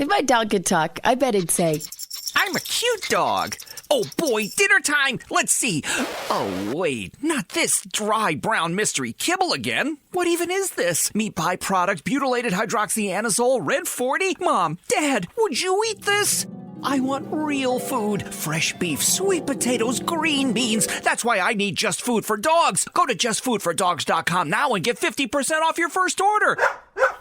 If my dog could talk, I bet he'd say, I'm a cute dog. Oh boy, dinner time. Let's see. Oh wait, not this dry brown mystery kibble again. What even is this? Meat byproduct, butylated hydroxyanazole, red 40? Mom, Dad, would you eat this? I want real food. Fresh beef, sweet potatoes, green beans. That's why I need Just Food for Dogs. Go to justfoodfordogs.com now and get 50% off your first order.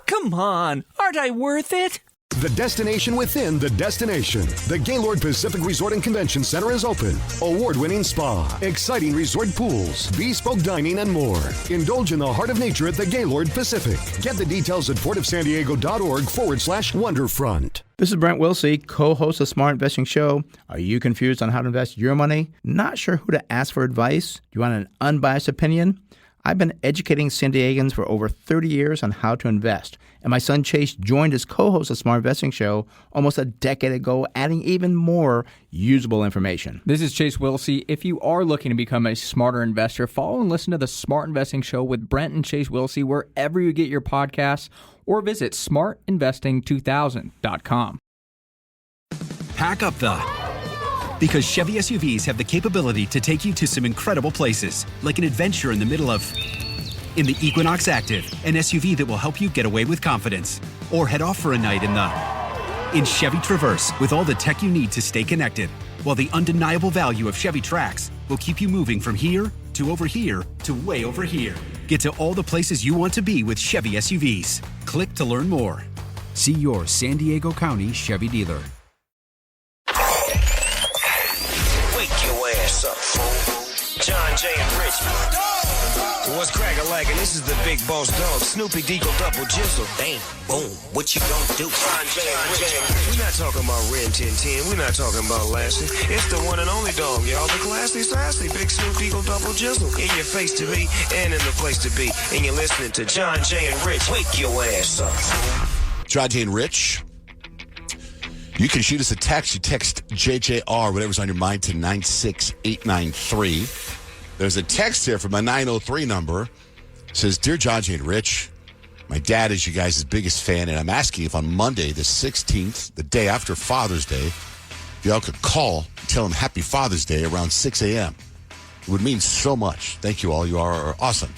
Come on, aren't I worth it? The destination within the destination. The Gaylord Pacific Resort and Convention Center is open. Award-winning spa, exciting resort pools, bespoke dining, and more. Indulge in the heart of nature at the Gaylord Pacific. Get the details at portofsandiego.org/Wonderfront. This is Brent Wilsey, co-host of Smart Investing Show. Are you confused on how to invest your money? Not sure who to ask for advice? Do you want an unbiased opinion? I've been educating San Diegans for over 30 years on how to invest. And my son Chase joined as co-host of Smart Investing Show almost a decade ago, adding even more usable information. This is Chase Wilsey. If you are looking to become a smarter investor, follow and listen to the Smart Investing Show with Brent and Chase Wilsey wherever you get your podcasts, or visit smartinvesting2000.com. Pack up because Chevy SUVs have the capability to take you to some incredible places, like an adventure in the middle of... In the Equinox Active, an SUV that will help you get away with confidence. Or head off for a night in Chevy Traverse, with all the tech you need to stay connected. While the undeniable value of Chevy Trax will keep you moving from here to over here to way over here. Get to all the places you want to be with Chevy SUVs. Click to learn more. See your San Diego County Chevy dealer. Wake your ass up, fool. Johnjay Rich. What's crackin'? This is the big boss dog, Snoopy Deagle Double Jizzle. Bang, boom, what you gonna do? Johnjay Rich. We're not talking about Ren 1010. We're not talking about Lassie. It's the one and only dog, y'all. The classy, sassy, big Snoop Deagle Double Jizzle. In your face to be and in the place to be. And you're listening to Johnjay and Rich. Wake your ass up. Johnjay and Rich. You can shoot us a text. You text JJR, whatever's on your mind, to 96893. There's a text here from a 903 number. It says, Dear Johnjay and Rich, my dad is you guys' biggest fan, and I'm asking if on Monday, the 16th, the day after Father's Day, if y'all could call and tell him Happy Father's Day around 6 a.m. It would mean so much. Thank you all. You are awesome.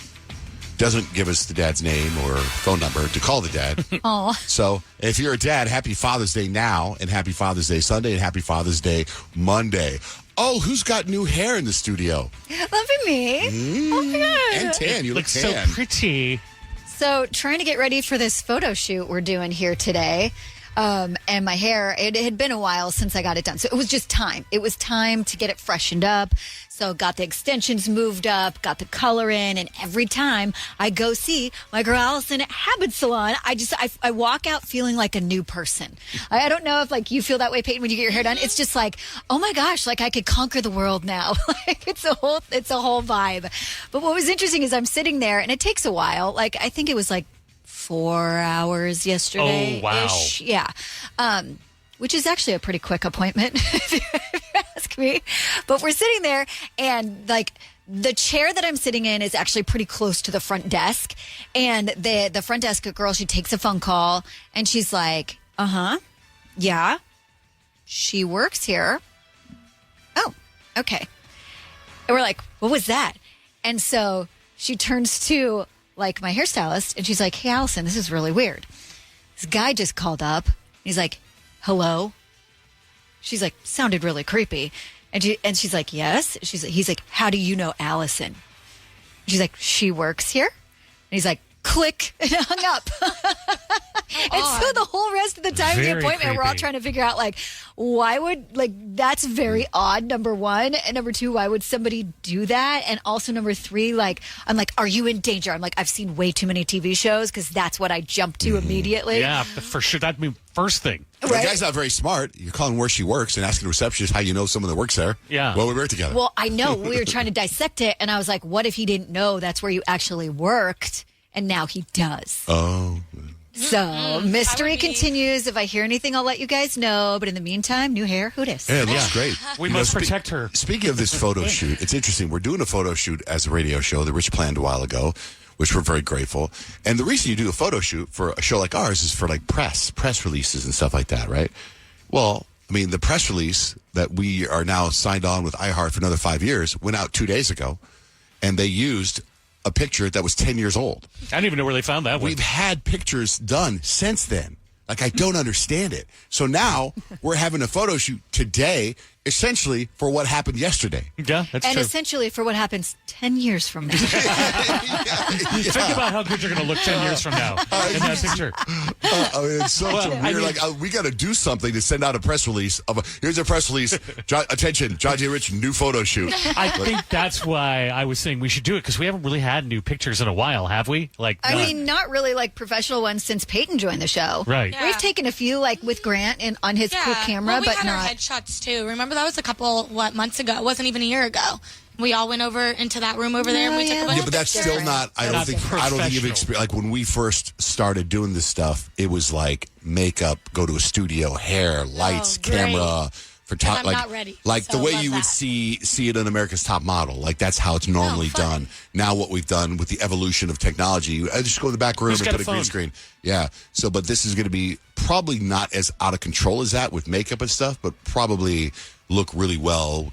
Doesn't give us the dad's name or phone number to call the dad. Oh. So if you're a dad, Happy Father's Day now, and Happy Father's Day Sunday, and Happy Father's Day Monday. Oh, who's got new hair in the studio? That'd be me. Oh, my God. And tan. You look tan. So pretty. So trying to get ready for this photo shoot we're doing here today. And my hair, it had been a while since I got it done. So it was just time. It was time to get it freshened up. So got the extensions moved up, got the color in, and every time I go see my girl Allison at Habit Salon, I walk out feeling like a new person. I don't know if like you feel that way, Peyton, when you get your hair done. It's just like, oh my gosh, like I could conquer the world now. Like it's a whole vibe. But what was interesting is I'm sitting there, and it takes a while. Like I think it was like 4 hours yesterday. Oh, wow. Yeah. Which is actually a pretty quick appointment, if you ask me. But we're sitting there, and like the chair that I'm sitting in is actually pretty close to the front desk. And the front desk girl, she takes a phone call, and she's like, yeah, she works here. Oh, okay. And we're like, what was that? And so she turns to like my hairstylist, and she's like, hey, Allison, this is really weird. This guy just called up. He's like, hello? She's like, sounded really creepy. And she's like, yes. He's like, how do you know Allison? She's like, she works here. And he's like, click, and hung up. And so the whole rest of the time of the appointment, we're all trying to figure out, like, why would, like, that's very odd, number one. And number two, why would somebody do that? And also number three, like, I'm like, are you in danger? I'm like, I've seen way too many TV shows because that's what I jump to immediately. Yeah, for sure. That'd be first thing. Right? The guy's not very smart. You're calling where she works and asking the receptionist how you know someone that works there. Yeah. Well, we work together. Well, I know. We were trying to dissect it, and I was like, what if he didn't know that's where you actually worked? And now he does. Oh. So, mystery continues. If I hear anything, I'll let you guys know. But in the meantime, new hair, who dis? Yeah, it looks great. We must protect her. Speaking of this photo shoot, it's interesting. We're doing a photo shoot as a radio show that Rich planned a while ago. which we're very grateful. And the reason you do a photo shoot for a show like ours is for like press releases and stuff like that, right? Well, I mean, the press release that we are now signed on with iHeart for another 5 years went out 2 days ago, and they used a picture that was 10 years old. I don't even know where they found that one. We've had pictures done since then. Like, I don't understand it. So now we're having a photo shoot today, essentially for what happened yesterday. Yeah, that's and true. essentially for what happens 10 years from now. Think about how good you're going to look 10 years from now in that picture. I mean, it's so weird. We got to do something to send out a press release. Here's a press release. Attention, Johnjay Rich, new photo shoot. I think that's why I was saying we should do it, because we haven't really had new pictures in a while, have we? I mean, not really like professional ones since Peyton joined the show. Right. Yeah. We've taken a few like with Grant and on his cool camera, we but had not. our headshots too. Remember that was a couple months ago? It wasn't even a year ago. We all went over into that room over there and we took a bunch Yeah, but that's still not. I don't think you've experienced. Like when we first started doing this stuff, it was like makeup, go to a studio, hair, lights, camera. I'm not ready. Like So the way love you would that. see it on America's Top Model. Like that's how it's normally done. Now what we've done with the evolution of technology, I just go to the back room and put a green screen. Yeah. So, but this is going to be probably not as out of control as that with makeup and stuff, but probably look really well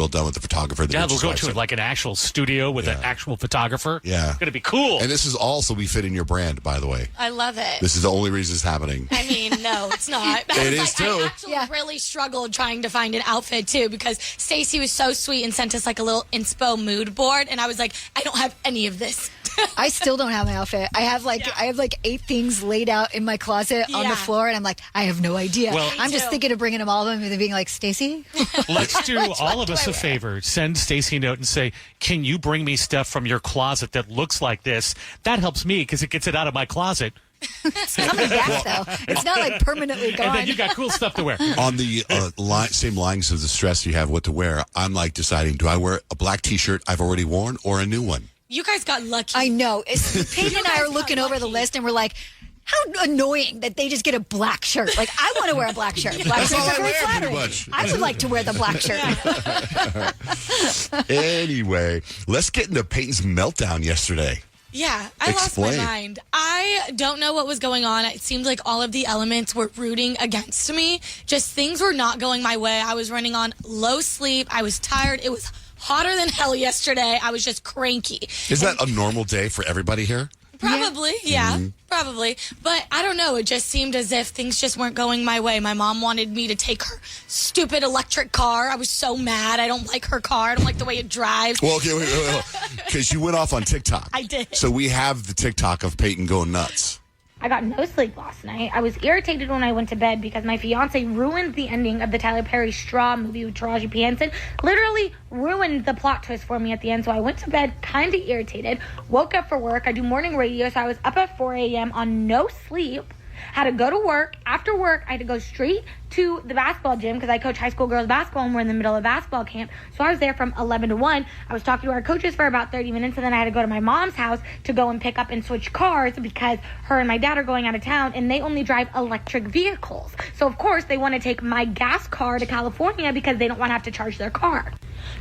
done with the photographer. Yeah, we'll go to like an actual studio with an actual photographer. Yeah. It's going to be cool. And this is also we fit in your brand, by the way. I love it. This is the only reason it's happening. I mean, no, it's not. It is too. I actually really struggled trying to find an outfit too, because Stacy was so sweet and sent us like a little inspo mood board, and I was like, I don't have any of this. I still don't have my outfit. I have like 8 things laid out in my closet on the floor, and I'm like, I have no idea. Well, I'm just thinking of bringing them all of them and being like, Stacy, let's do all of us a favor. Send Stacy a note and say, can you bring me stuff from your closet that looks like this? That helps me because it gets it out of my closet. It's coming back though. It's not like permanently gone. And then you got cool stuff to wear. On the same lines of the stress you have what to wear, I'm like deciding, do I wear a black T-shirt I've already worn or a new one? You guys got lucky. I know. Peyton and I are looking over the list, and we're like, how annoying that they just get a black shirt. Like, I want to wear a black shirt. Black That's shirts all are I very wear, pretty flattering. much. I would like to wear the black shirt. Anyway, let's get into Peyton's meltdown yesterday. Yeah, I lost my mind. I don't know what was going on. It seemed like all of the elements were rooting against me. Just things were not going my way. I was running on low sleep. I was tired. It was hotter than hell yesterday. I was just cranky. Is that a normal day for everybody here? Probably, probably. But I don't know. It just seemed as if things just weren't going my way. My mom wanted me to take her stupid electric car. I was so mad. I don't like her car. I don't like the way it drives. Well, okay, wait. Because you went off on TikTok. I did. So we have the TikTok of Peyton going nuts. I got no sleep last night. I was irritated when I went to bed because my fiance ruined the ending of the Tyler Perry Straw movie with Taraji P. Henson. Literally ruined the plot twist for me at the end. So I went to bed kind of irritated. Woke up for work. I do morning radio, so I was up at 4 a.m. on no sleep. Had to go to work. After work, I had to go straight to the basketball gym because I coach high school girls basketball and we're in the middle of basketball camp. So I was there from 11 to 1. I was talking to our coaches for about 30 minutes, and then I had to go to my mom's house to go and pick up and switch cars because her and my dad are going out of town, and they only drive electric vehicles. So, of course, they want to take my gas car to California because they don't want to have to charge their car.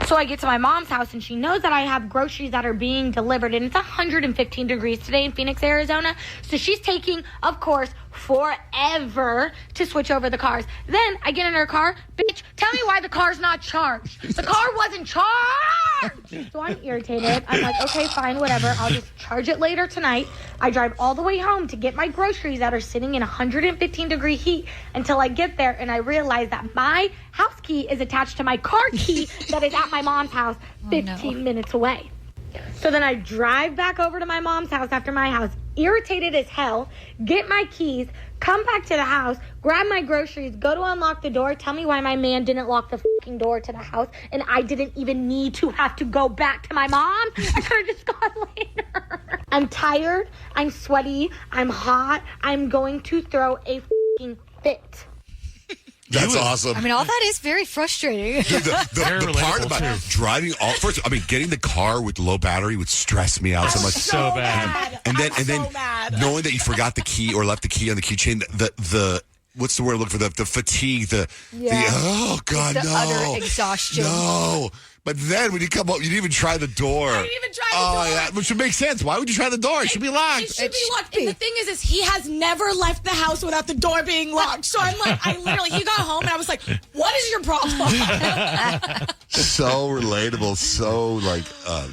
So I get to my mom's house, and she knows that I have groceries that are being delivered, and it's 115 degrees today in Phoenix, Arizona. So she's taking, of course, forever to switch over the cars. Then I get in her car. Bitch, tell me why the car's not charged. The car wasn't charged. So I'm irritated. I'm like, okay, fine, whatever. I'll just charge it later tonight. I drive all the way home to get my groceries that are sitting in 115 degree heat until I get there, and I realize that my house key is attached to my car key that is at my mom's house 15 minutes away. So then I drive back over to my mom's house after my house, irritated as hell, get my keys, come back to the house, grab my groceries, go to unlock the door, tell me why my man didn't lock the fucking door to the house, and I didn't even need to have to go back to my mom. I could have just gone later. I'm tired, I'm sweaty, I'm hot, I'm going to throw a fucking fit. That's awesome. I mean, all that is very frustrating. Dude, the part about driving getting the car with low battery would stress me out so much. So bad. And then knowing that you forgot the key or left the key on the keychain, the what's the word I'm looking for? The fatigue, oh God, the no. utter exhaustion. No. But then when you come home, you didn't even try the door. I didn't even try the door. Oh, yeah, which would make sense. Why would you try the door? It should be locked. It should be locked. And the thing is he has never left the house without the door being locked. So I'm like, he got home and I was like, what is your problem? So relatable. So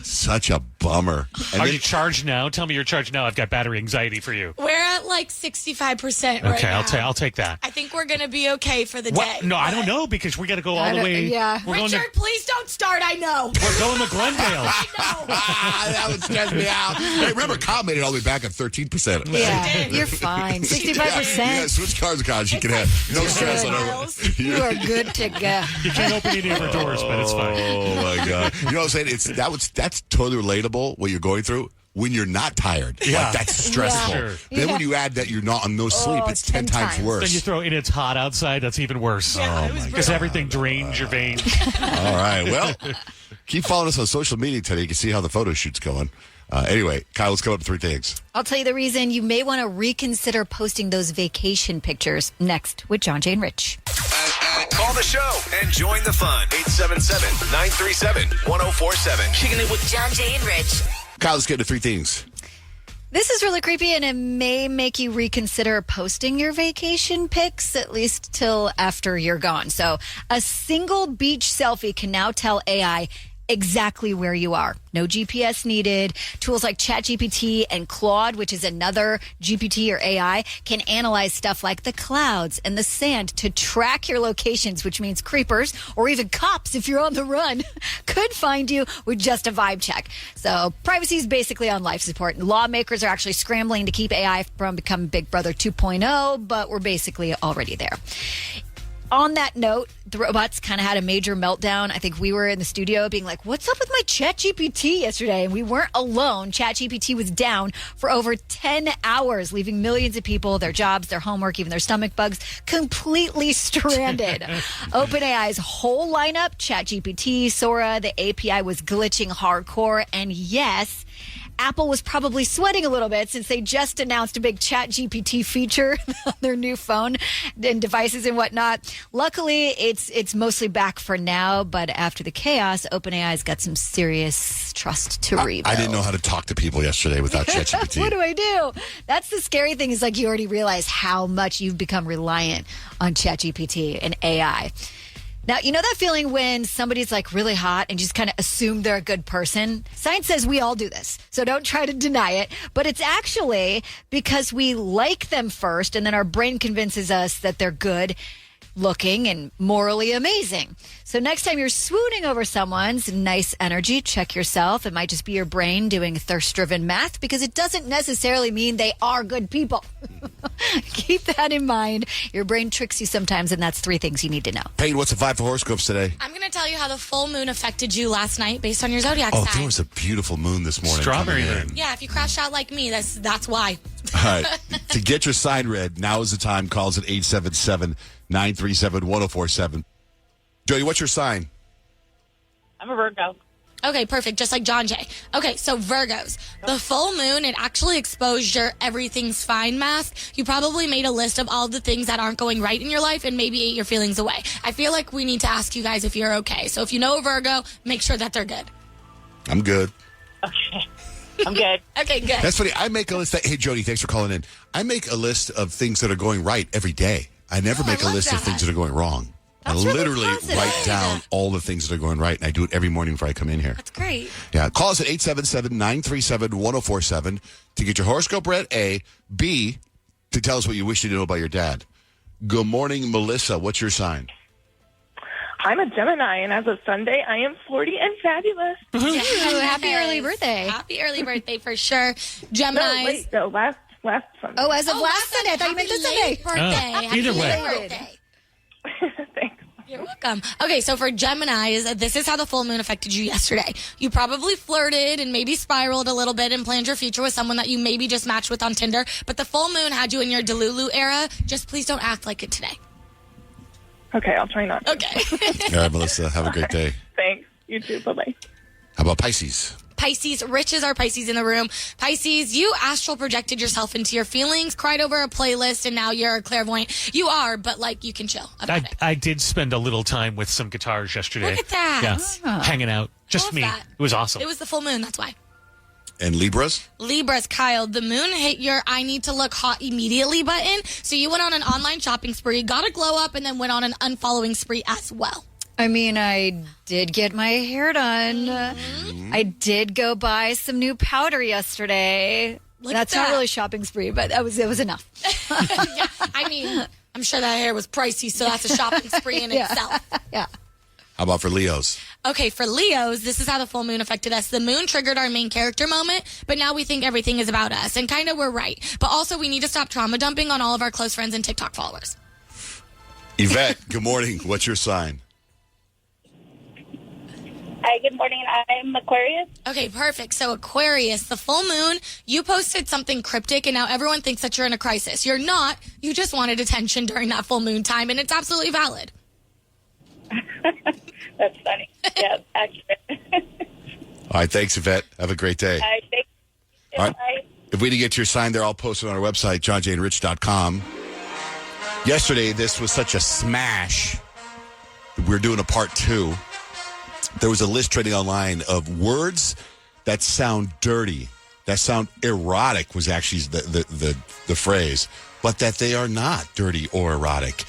such a bummer. And Are you charged now? Tell me you're charged now. I've got battery anxiety for you. We're at like 65% right now. Okay, I'll take that. I think we're going to be okay for the day. No, I don't know because we got to go all the way. Yeah. Richard, please don't start. I know. We're going to Glendale. I know. That would stress me out. Hey, remember, Kyle made it all the way back at 13%. Yeah, you're fine. 65%. Yeah, switch cars, Kyle. You can have no stress on it. You are good to go. You can't open any of our doors, but it's fine. Oh, my God. You know what I'm saying? That's totally relatable, what you're going through. When you're not tired, that's stressful. Yeah. Sure. Then when you add that you're not on no sleep, it's 10 times worse. Then you throw in it's hot outside, that's even worse. Because everything drains your veins. All right, well, keep following us on social media today. You can see how the photo shoot's going. Anyway, Kyle, let's come up with 3 things. I'll tell you the reason you may want to reconsider posting those vacation pictures next with Johnjay and Rich. Call the show and join the fun. 877-937-1047. Kicking it with Johnjay and Rich. Kyle, let's get into 3 things. This is really creepy, and it may make you reconsider posting your vacation pics, at least till after you're gone. So a single beach selfie can now tell AI exactly where you are. No GPS needed. Tools like ChatGPT and Claude, which is another GPT or AI, can analyze stuff like the clouds and the sand to track your locations, which means creepers or even cops, if you're on the run, could find you with just a vibe check. So privacy is basically on life support. And lawmakers are actually scrambling to keep AI from becoming Big Brother 2.0, but we're basically already there. On that note, the robots kind of had a major meltdown. I think we were in the studio being like, what's up with my ChatGPT yesterday? And we weren't alone. ChatGPT was down for over 10 hours, leaving millions of people, their jobs, their homework, even their stomach bugs, completely stranded. OpenAI's whole lineup, ChatGPT, Sora, the API was glitching hardcore. And yes, Apple was probably sweating a little bit since they just announced a big ChatGPT feature on their new phone and devices and whatnot. Luckily, it's mostly back for now, but after the chaos, OpenAI's got some serious trust to rebuild. I didn't know how to talk to people yesterday without ChatGPT. What do I do? That's the scary thing is like you already realize how much you've become reliant on ChatGPT and AI. Now, you know that feeling when somebody's like really hot and you just kind of assume they're a good person? Science says we all do this, so don't try to deny it. But it's actually because we like them first and then our brain convinces us that they're good looking and morally amazing. So next time you're swooning over someone's nice energy, check yourself. It might just be your brain doing thirst-driven math because it doesn't necessarily mean they are good people. Keep that in mind. Your brain tricks you sometimes, and that's 3 things you need to know. Peyton, what's the 5 for horoscopes today? I'm going to tell you how the full moon affected you last night based on your zodiac Oh, sign. there was a beautiful moon this morning. Strawberry coming in. moon. Yeah, if you crashed out like me, that's why. All right. To get your sign read, now is the time. Calls at 877-937-1047. Jody, what's your sign? I'm a Virgo. Okay, perfect. Just like John Jay. Okay, so Virgos. The full moon, it actually exposed your everything's fine mask. You probably made a list of all the things that aren't going right in your life and maybe ate your feelings away. I feel like we need to ask you guys if you're okay. So if you know a Virgo, make sure that they're good. I'm good. Okay. I'm good. Okay, good. That's funny. I make a list. Hey, Jody, thanks for calling in. I make a list of things that are going right every day. I never make a list of things that are going wrong. That's I really literally positive. write down all the things that are going right, and I do it every morning before I come in here. That's great. Yeah, call us at 877-937-1047 to get your horoscope read, A. B, to tell us what you wish you knew about your dad. Good morning, Melissa. What's your sign? I'm a Gemini, and as of Sunday, I am 40 and fabulous. Yes. Happy early birthday. Happy early birthday for sure. Geminis. No, wait, no, last Sunday. Oh, as of last Sunday. I thought you meant this Sunday. Birthday. Either way. Happy birthday. Thanks. You're welcome. Okay, so for Geminis, this is how the full moon affected you yesterday. You probably flirted and maybe spiraled a little bit and planned your future with someone that you maybe just matched with on Tinder, but the full moon had you in your Delulu era. Just please don't act like it today. Okay, I'll try not to. Okay. All right, Melissa. Have a great day. Thanks. You too. Bye-bye. How about Pisces? Pisces. Rich is our Pisces in the room. Pisces, you astral projected yourself into your feelings, cried over a playlist, and now you're a clairvoyant. You are, but like you can chill about it. I did spend a little time with some guitars yesterday. Look at that. Yeah, hanging out. Just me. That. It was awesome. It was the full moon, that's why. And Libras? Libras, Kyle, the moon hit your I need to look hot immediately button. So you went on an online shopping spree, got a glow up, and then went on an unfollowing spree as well. I mean, I did get my hair done. I did go buy some new powder yesterday. That's not really shopping spree, but it was enough. Yeah, I mean, I'm sure that hair was pricey, so that's a shopping spree in itself. Yeah. How about for Leos? Okay, for Leos, this is how the full moon affected us. The moon triggered our main character moment, but now we think everything is about us. And kind of we're right. But also we need to stop trauma dumping on all of our close friends and TikTok followers. Yvette, good morning. What's your sign? Hi, good morning. I'm Aquarius. Okay, perfect. So Aquarius, the full moon, you posted something cryptic and now everyone thinks that you're in a crisis. You're not. You just wanted attention during that full moon time and it's absolutely valid. That's funny. Yeah, accurate. All right, thanks, Yvette. Have a great day. All right. If we didn't get your sign, they're all posted on our website, johnjayrich.com. Yesterday, this was such a smash. We're doing a part 2. There was a list trending online of words that sound dirty, that sound erotic was actually the phrase, but that they are not dirty or erotic.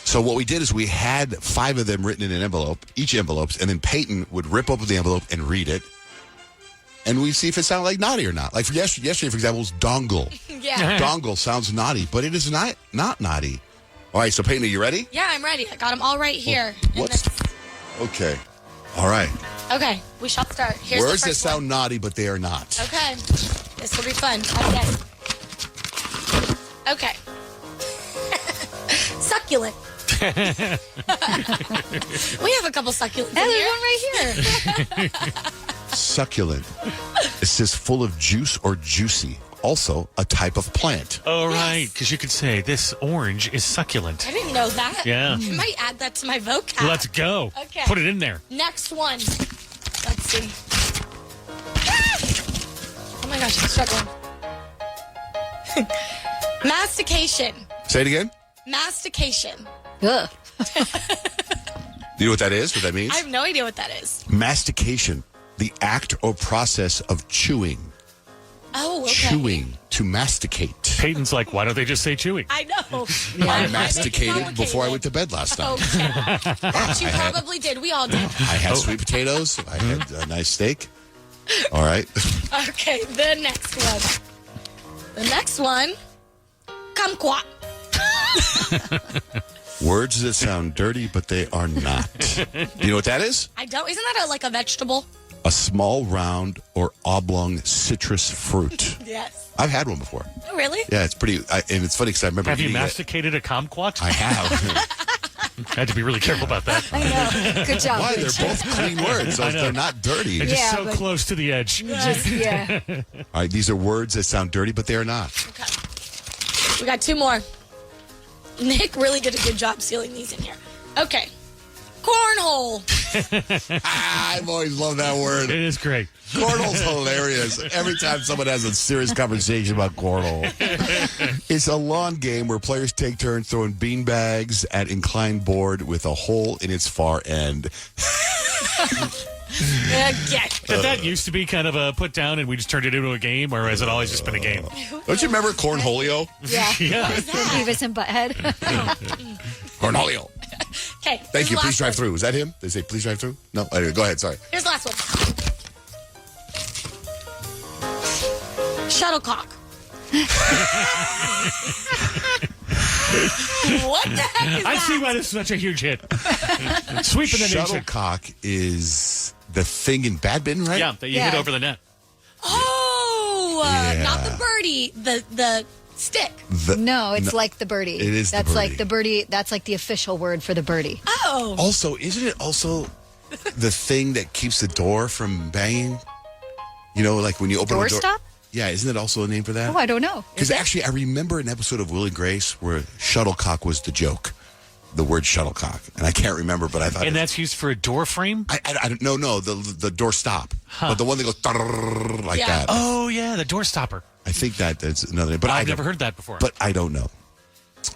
So what we did is we had 5 of them written in an envelope, each envelopes, and then Peyton would rip open the envelope and read it. And we'd see if it sounded like naughty or not. Like for yesterday, for example, was dongle. Yeah. Dongle sounds naughty, but it is not naughty. All right, so Peyton, are you ready? Yeah, I'm ready. I got them all right here. Okay. All right. Okay, we shall start. Here's words the that first sound naughty, but they are not. Okay. This will be fun. Okay. Succulent. We have a couple succulents in here. One right here. Succulent. It says full of juice or juicy. Also a type of plant. Oh, right, because you could say this orange is succulent. I didn't know that. Yeah. I might add that to my vocab. Let's go. Okay. Put it in there. Next one. Let's see. Oh my gosh, I'm struggling. Mastication. Say it again. Mastication. Ugh. Do you know what that is? What that means? I have no idea what that is. Mastication. The act or process of chewing. Oh, okay. Chewing. To masticate. Peyton's like, why don't they just say chewing? I know. I masticated before I went to bed last night. Okay. That you probably did. We all did. I had sweet potatoes. I had a nice steak. All right. Okay, the next one. The next one. Kumquat. Words that sound dirty, but they are not. Do you know what that is? I don't. Isn't that like a vegetable? A small, round, or oblong citrus fruit. Yes. I've had one before. Oh, really? Yeah, it's pretty, and it's funny because I remember Have you eating masticated a kumquat? I have. I had to be really careful about that. I know. Good job. Why? Rich. They're both clean words. So they're not dirty. They're just so close to the edge. Yeah. All right, these are words that sound dirty, but they are not. Okay. We got 2 more. Nick really did a good job sealing these in here. Okay. Cornhole. I've always loved that word. It is great. Cornhole's hilarious. Every time someone has a serious conversation about cornhole. It's a lawn game where players take turns throwing beanbags at inclined board with a hole in its far end. Okay. That used to be kind of a put down and we just turned it into a game, or has it always just been a game? Don't you remember Cornholio? Yeah. Yeah. Beavis and Butthead. Cornholio. Okay. Thank you. Please drive through. Is that him? They say please drive through? No. Anyway, go ahead. Sorry. Here's the last one. Shuttlecock. What the heck is I that? see why this is such a huge hit. Sweeping the nation. Shuttlecock is the thing in badminton, right? Yeah, that you hit over the net. Oh, Yeah. not the birdie, the stick. No, it's like the birdie. It is the That's birdie. like the birdie. That's like the official word for the birdie. Oh. Also, isn't it also the thing that keeps the door from banging? You know, like when you open the door. Doorstop? Yeah, isn't it also a name for that? Oh, I don't know. Because actually, I remember an episode of Will and Grace where Shuttlecock was the joke. the word shuttlecock, and I can't remember, but I thought. And that's used for a door frame? I don't know, the door stop. But the one that goes like that. Oh, yeah, the door stopper. I think that's another name. But I've never heard that before. But I don't know.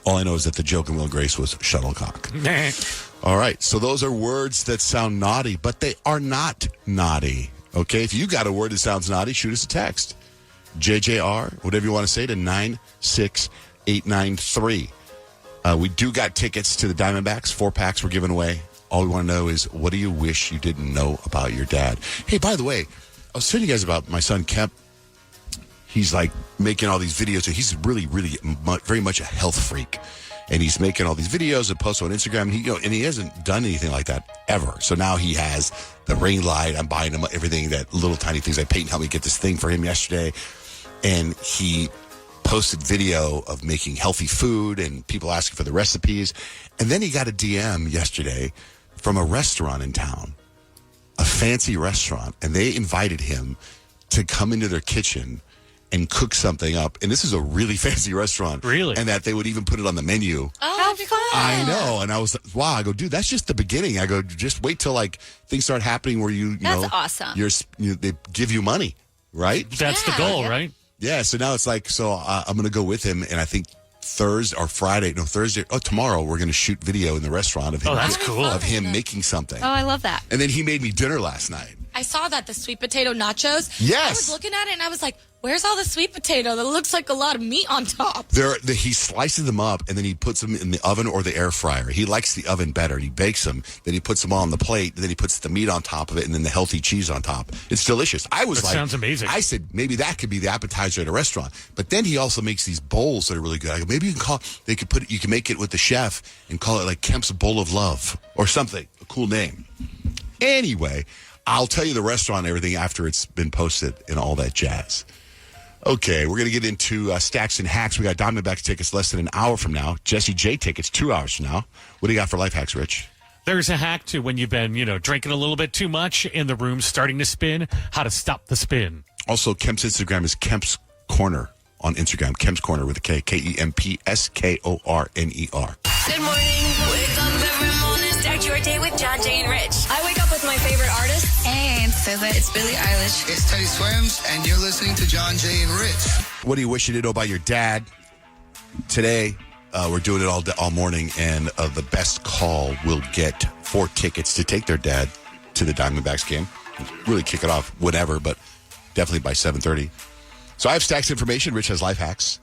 All I know is that the joke in Will and Grace was shuttlecock. All right, so those are words that sound naughty, but they are not naughty. Okay, if you got a word that sounds naughty, shoot us a text. JJR, whatever you want to say, to 96893. We do got tickets to the Diamondbacks. 4 packs we're giving away. All we want to know is, what do you wish you didn't know about your dad? Hey, by the way, I was telling you guys about my son, Kemp. He's like making all these videos. So he's really, really very much a health freak. And he's making all these videos and posts on Instagram. And he hasn't done anything like that ever. So now he has the ring light. I'm buying him everything, that little tiny things. Peyton helped me get this thing for him yesterday. And he posted video of making healthy food and people asking for the recipes. And then he got a DM yesterday from a restaurant in town, a fancy restaurant. And they invited him to come into their kitchen and cook something up. And this is a really fancy restaurant. Really? And that they would even put it on the menu. Oh, how fun. I know. And I was like, wow. I go, dude, that's just the beginning. I go, just wait till like things start happening where That's awesome. They give you money, right? That's the goal, right? Yeah. So now it's like, I'm going to go with him. And I think tomorrow we're going to shoot video in the restaurant of him. Oh, that's cool. Of him making something. Oh, I love that. And then he made me dinner last night. I saw that, the sweet potato nachos. Yes. I was looking at it and I was like, where's all the sweet potato? That looks like a lot of meat on top. He slices them up and then he puts them in the oven or the air fryer. He likes the oven better. He bakes them. Then he puts them all on the plate. Then he puts the meat on top of it and then the healthy cheese on top. It's delicious. That sounds amazing. I said, maybe that could be the appetizer at a restaurant. But then he also makes these bowls that are really good. I go, maybe you can you can make it with the chef and call it like Kemp's Bowl of Love or something. A cool name. Anyway, I'll tell you the restaurant and everything after it's been posted and all that jazz. Okay, we're going to get into stacks and hacks. We got Diamondbacks tickets less than an hour from now. Jesse J tickets 2 hours from now. What do you got for life hacks, Rich? There's a hack to when you've been, drinking a little bit too much and the room's starting to spin, how to stop the spin. Also, Kemp's Instagram is Kemp's Corner on Instagram. Kemp's Corner with a K. KEMPSKORNER. Good morning. Wake up every morning. Start your day with Johnjay and Rich. I wake up with my favorite artist. And so that it's Billie Eilish. It's Teddy Swims, and you're listening to Johnjay and Rich. What do you wish you didn't know about your dad? Today, we're doing it all morning, and the best call will get 4 tickets to take their dad to the Diamondbacks game. Really kick it off whenever, but definitely by 7:30. So I have stacks of information. Rich has life hacks.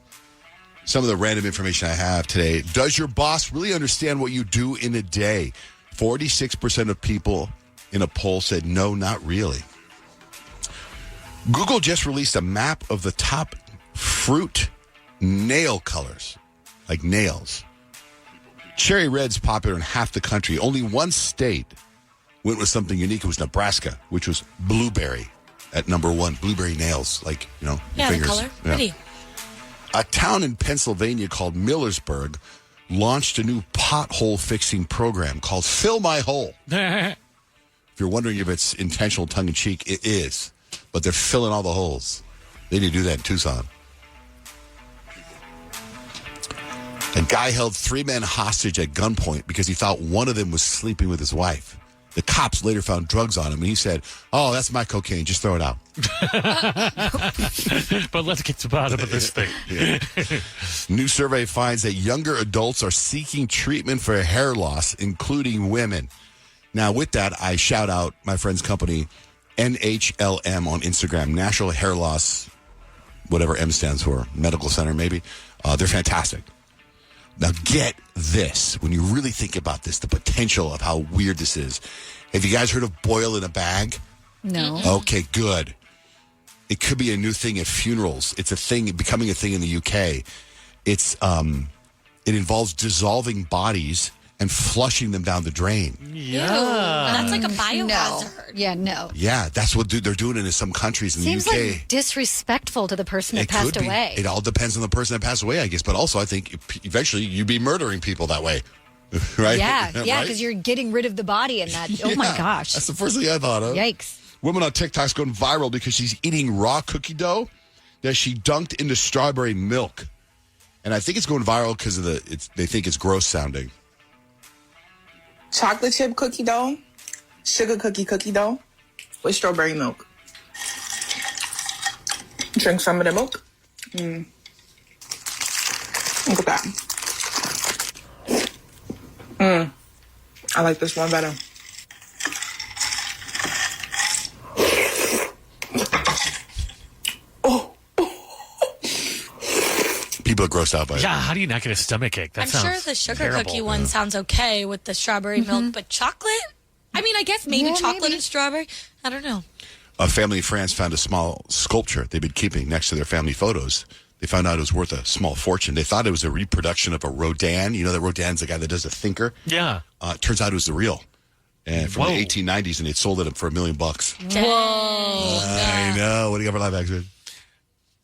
Some of the random information I have today. Does your boss really understand what you do in a day? 46% of people in a poll said no, not really. Google just released a map of the top fruit nail colors, like nails. Cherry red's popular in half the country. Only one state went with something unique. It was Nebraska, which was blueberry at number 1. Blueberry nails, like, your fingers. The color. Pretty. A town in Pennsylvania called Millersburg launched a new pothole fixing program called Fill My Hole. If you're wondering if it's intentional tongue-in-cheek, it is. But they're filling all the holes. They need to do that in Tucson. A guy held 3 men hostage at gunpoint because he thought one of them was sleeping with his wife. The cops later found drugs on him, and he said, "Oh, that's my cocaine. Just throw it out." But let's get to the bottom of this thing. New survey finds that younger adults are seeking treatment for hair loss, including women. Now, with that, I shout out my friend's company, NHLM, on Instagram, National Hair Loss, whatever M stands for, Medical Center maybe. They're fantastic. Now, get this. When you really think about this, the potential of how weird this is. Have you guys heard of boil in a bag? No. Okay, good. It could be a new thing at funerals. It's a thing, becoming a thing in the UK. It involves dissolving bodies and flushing them down the drain. Yeah. That's like a biohazard. No. Yeah, no. Yeah, that's what they're doing it in some countries in Seems the UK. like disrespectful to the person that passed could be. away. It all depends on the person that passed away, I guess. But also, I think eventually you'd be murdering people that way. Right? Yeah, because Right? you're getting rid of the body and that. Oh, my Yeah, gosh. That's the first thing I thought of. Yikes. Woman on TikTok's going viral because she's eating raw cookie dough that she dunked into strawberry milk. And I think it's going viral because of they think it's gross sounding. chocolate chip cookie dough, sugar cookie dough with strawberry milk. Drink some of the milk. Look at that. I like this one better. People are grossed out by it. Yeah, how do you not get a stomachache? That I'm sounds sure the sugar terrible. cookie one sounds okay with the strawberry milk, but chocolate? I mean, I guess maybe chocolate and strawberry. I don't know. A family in France found a small sculpture they've been keeping next to their family photos. They found out it was worth a small fortune. They thought it was a reproduction of a Rodin. You know that Rodin's the guy that does The Thinker? Yeah. Turns out it was the real. And from Whoa. the 1890s, and they'd sold it for $1 million. Whoa. I know. What do you got for live accident?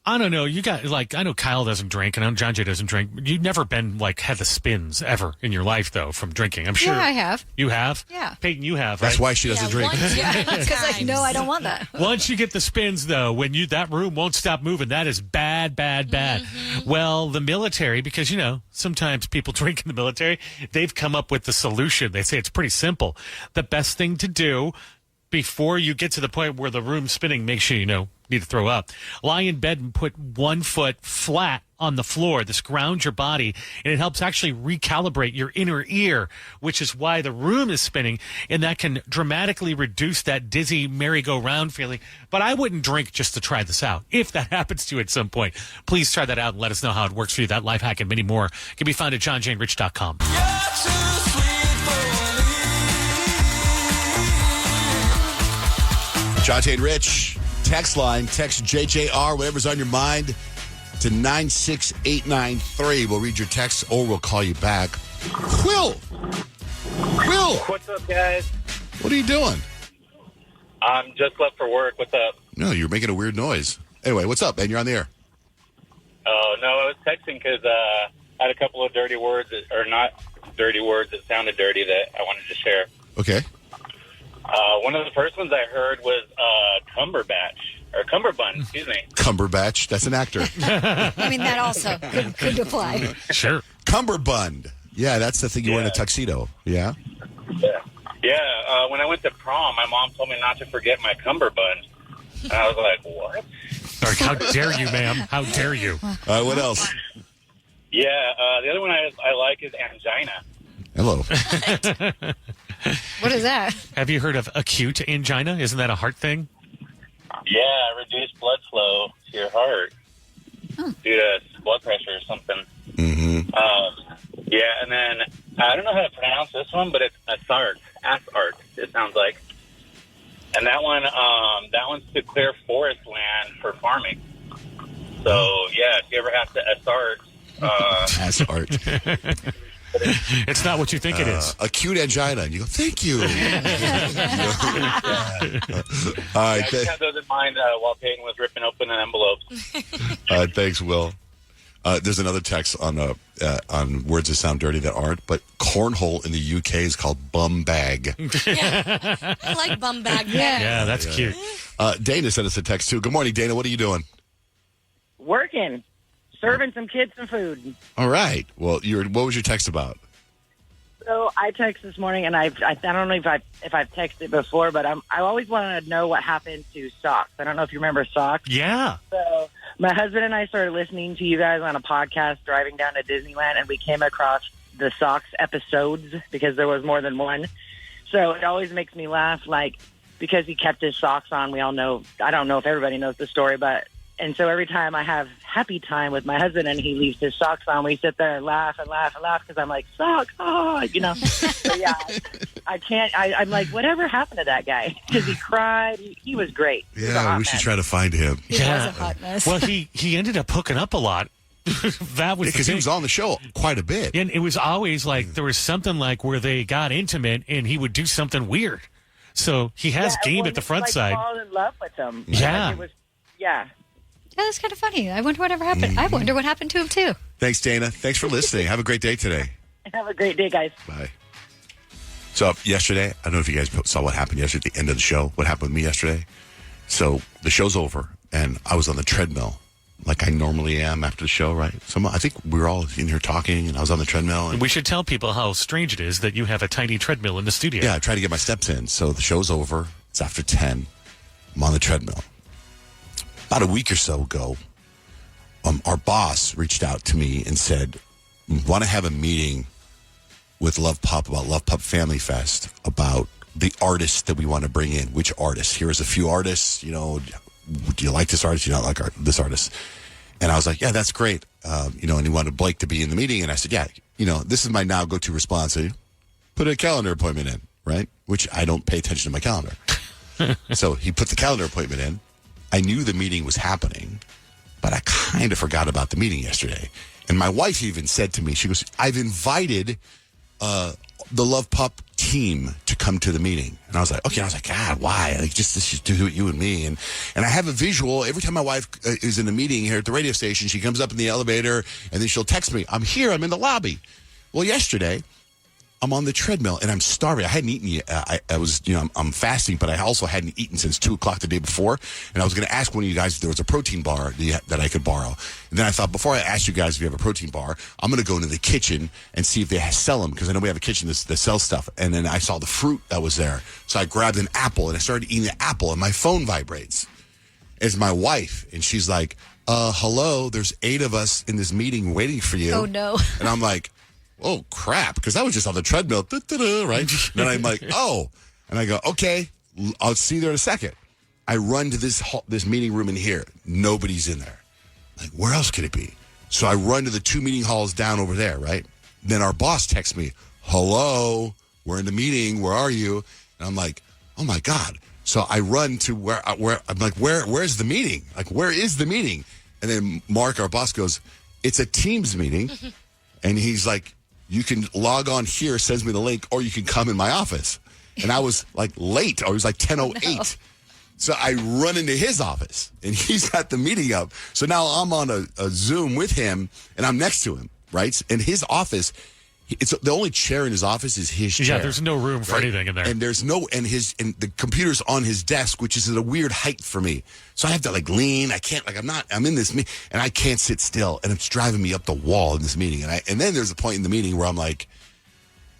I don't know. You got, I know Kyle doesn't drink, and I know Johnjay doesn't drink. You've never been, had the spins ever in your life, though, from drinking. I'm sure. Yeah, I have. You have? Yeah. Peyton, you have, That's right? why she doesn't drink. Because I know I don't want that. Once you get the spins, though, that room won't stop moving. That is bad, bad, bad. Mm-hmm. Well, the military, because, sometimes people drink in the military, they've come up with the solution. They say it's pretty simple. The best thing to do before you get to the point where the room's spinning, make sure need to throw up. Lie in bed and put one foot flat on the floor. This grounds your body, and it helps actually recalibrate your inner ear, which is why the room is spinning, and that can dramatically reduce that dizzy merry-go-round feeling. But I wouldn't drink just to try this out. If that happens to you at some point, please try that out and let us know how it works for you. That life hack and many more can be found at johnjayrich.com. Johnjay and Rich, text line, text JJR, whatever's on your mind, to 96893. We'll read your text or we'll call you back. Will! What's up, guys? What are you doing? I'm just left for work. What's up? No, you're making a weird noise. Anyway, what's up, man? You're on the air. Oh, no, I was texting because I had a couple of dirty words, or not dirty words that sounded dirty that I wanted to share. Okay. One of the first ones I heard was Cumberbund, excuse me. Cumberbatch, that's an actor. I mean, that also could apply. Sure. Cumberbund. Yeah, that's the thing you wear in a tuxedo. Yeah? Yeah, when I went to prom, my mom told me not to forget my cummerbund. And I was like, what? Sorry, how dare you, ma'am? How dare you? What else? Yeah, the other one I like is angina. Hello. What is that? Have you heard of acute angina? Isn't that a heart thing? Yeah, reduced blood flow to your heart due to blood pressure or something. Mm-hmm. Yeah, and then I don't know how to pronounce this one, but it's asart, it sounds like. And that one's to clear forest land for farming. So, yeah, if you ever have to asart... Asart. It's not what you think it is. Acute angina. And you go, thank you. All I right. just had those in mind while Peyton was ripping open an envelope. Thanks, Will. There's another text on words that sound dirty that aren't, but cornhole in the UK is called bum bag. Yeah. I like bum bag. Yeah, that's cute. Dana sent us a text, too. Good morning, Dana. What are you doing? Working. Serving some kids some food. All right. Well, what was your text about? So I texted this morning, and I don't know if I've texted before, but I always wanted to know what happened to socks. I don't know if you remember socks. Yeah. So my husband and I started listening to you guys on a podcast driving down to Disneyland, and we came across the socks episodes because there was more than one. So it always makes me laugh, because he kept his socks on. We all know. I don't know if everybody knows the story, and so every time I have happy time with my husband and he leaves his socks on, we sit there and laugh because I'm like, socks, So, yeah, I can't. I'm like, whatever happened to that guy? Because he cried. He was great. Yeah, we should try to find him. He was a hot mess. Well, he ended up hooking up a lot. That was because he was on the show quite a bit. And it was always there was something where they got intimate and he would do something weird. So he has game at the front side. Fall in love with them. Yeah. It was, yeah. Yeah, that's kind of funny. I wonder whatever happened. I wonder what happened to him, too. Thanks, Dana. Thanks for listening. Have a great day today. Have a great day, guys. Bye. So yesterday, I don't know if you guys saw what happened yesterday at the end of the show. What happened with me yesterday? So the show's over, and I was on the treadmill, like I normally am after the show, right? So I think we were all in here talking, and I was on the treadmill. And we should tell people how strange it is that you have a tiny treadmill in the studio. Yeah, I try to get my steps in. So the show's over. It's after 10. I'm on the treadmill. About a week or so ago, our boss reached out to me and said, we want to have a meeting with Love Pup about Love Pup Family Fest, about the artists that we want to bring in. Which artists? Here's a few artists. You know, do you like this artist? Do you not like this artist? And I was like, yeah, that's great. And he wanted Blake to be in the meeting. And I said, yeah, this is my now go-to response. Put a calendar appointment in, right? Which I don't pay attention to my calendar. So he put the calendar appointment in. I knew the meeting was happening, but I kind of forgot about the meeting yesterday. And my wife even said to me, she goes, I've invited the Love Pup team to come to the meeting. And I was like, okay. I was like, God, why? Like, just do it, you and me. And I have a visual. Every time my wife is in a meeting here at the radio station, she comes up in the elevator and then she'll text me, I'm here, I'm in the lobby. Well, yesterday, I'm on the treadmill and I'm starving. I hadn't eaten yet. I was, I'm fasting, but I also hadn't eaten since 2:00 the day before. And I was going to ask one of you guys if there was a protein bar that I could borrow. And then I thought, before I ask you guys if you have a protein bar, I'm going to go into the kitchen and see if they sell them, because I know we have a kitchen that sells stuff. And then I saw the fruit that was there. So I grabbed an apple and I started eating the apple, and my phone vibrates. It's my wife. And she's like, hello, there's 8 of us in this meeting waiting for you. Oh, no. And I'm like, oh, crap, because I was just on the treadmill, right? Then I'm like, oh. And I go, okay, I'll see you there in a second. I run to this meeting room in here. Nobody's in there. Like, where else could it be? So I run to the 2 meeting halls down over there, right? Then our boss texts me, hello, we're in the meeting, where are you? And I'm like, oh, my God. So I run to where I'm like, where's the meeting? Like, where is the meeting? And then Mark, our boss, goes, it's a Teams meeting. And he's like, you can log on here, sends me the link, or you can come in my office. And I was like late. I was like 10:08. No. So I run into his office, and he's got the meeting up. So now I'm on a Zoom with him, and I'm next to him, right? And his office, it's the only chair in his office is his chair. Yeah, there's no room for anything in there. And there's no, and the computer's on his desk, which is at a weird height for me. So I have to lean. I can't, I'm in this meeting, and I can't sit still, and it's driving me up the wall in this meeting. And then there's a point in the meeting where I'm like,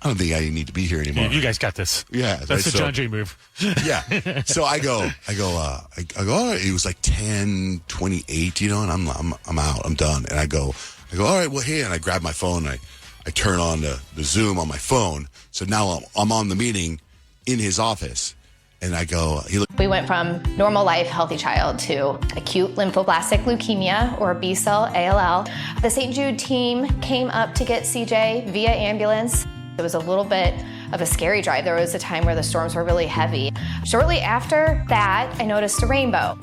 I don't think I need to be here anymore. You guys got this. Yeah. That's the Johnjay move. Yeah. So I go, all right. It was like 10:28, and I'm out. I'm done. And I go, all right, well, hey, and I grab my phone, and I turn on the Zoom on my phone. So now I'm on the meeting in his office. And I go, we went from normal life, healthy child to acute lymphoblastic leukemia, or B-cell ALL. The St. Jude team came up to get CJ via ambulance. It was a little bit of a scary drive. There was a time where the storms were really heavy. Shortly after that, I noticed a rainbow.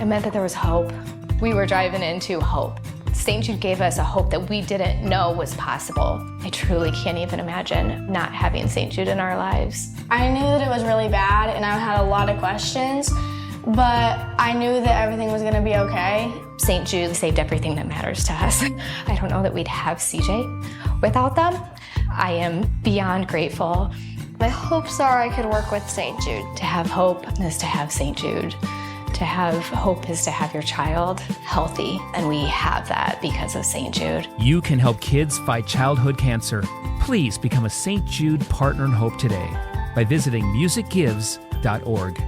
It meant that there was hope. We were driving into hope. St. Jude gave us a hope that we didn't know was possible. I truly can't even imagine not having St. Jude in our lives. I knew that it was really bad, and I had a lot of questions, but I knew that everything was gonna be okay. St. Jude saved everything that matters to us. I don't know that we'd have CJ without them. I am beyond grateful. My hopes are I could work with St. Jude. To have hope is to have St. Jude. To have hope is to have your child healthy, and we have that because of St. Jude. You can help kids fight childhood cancer. Please become a St. Jude Partner in Hope today by visiting musicgives.org.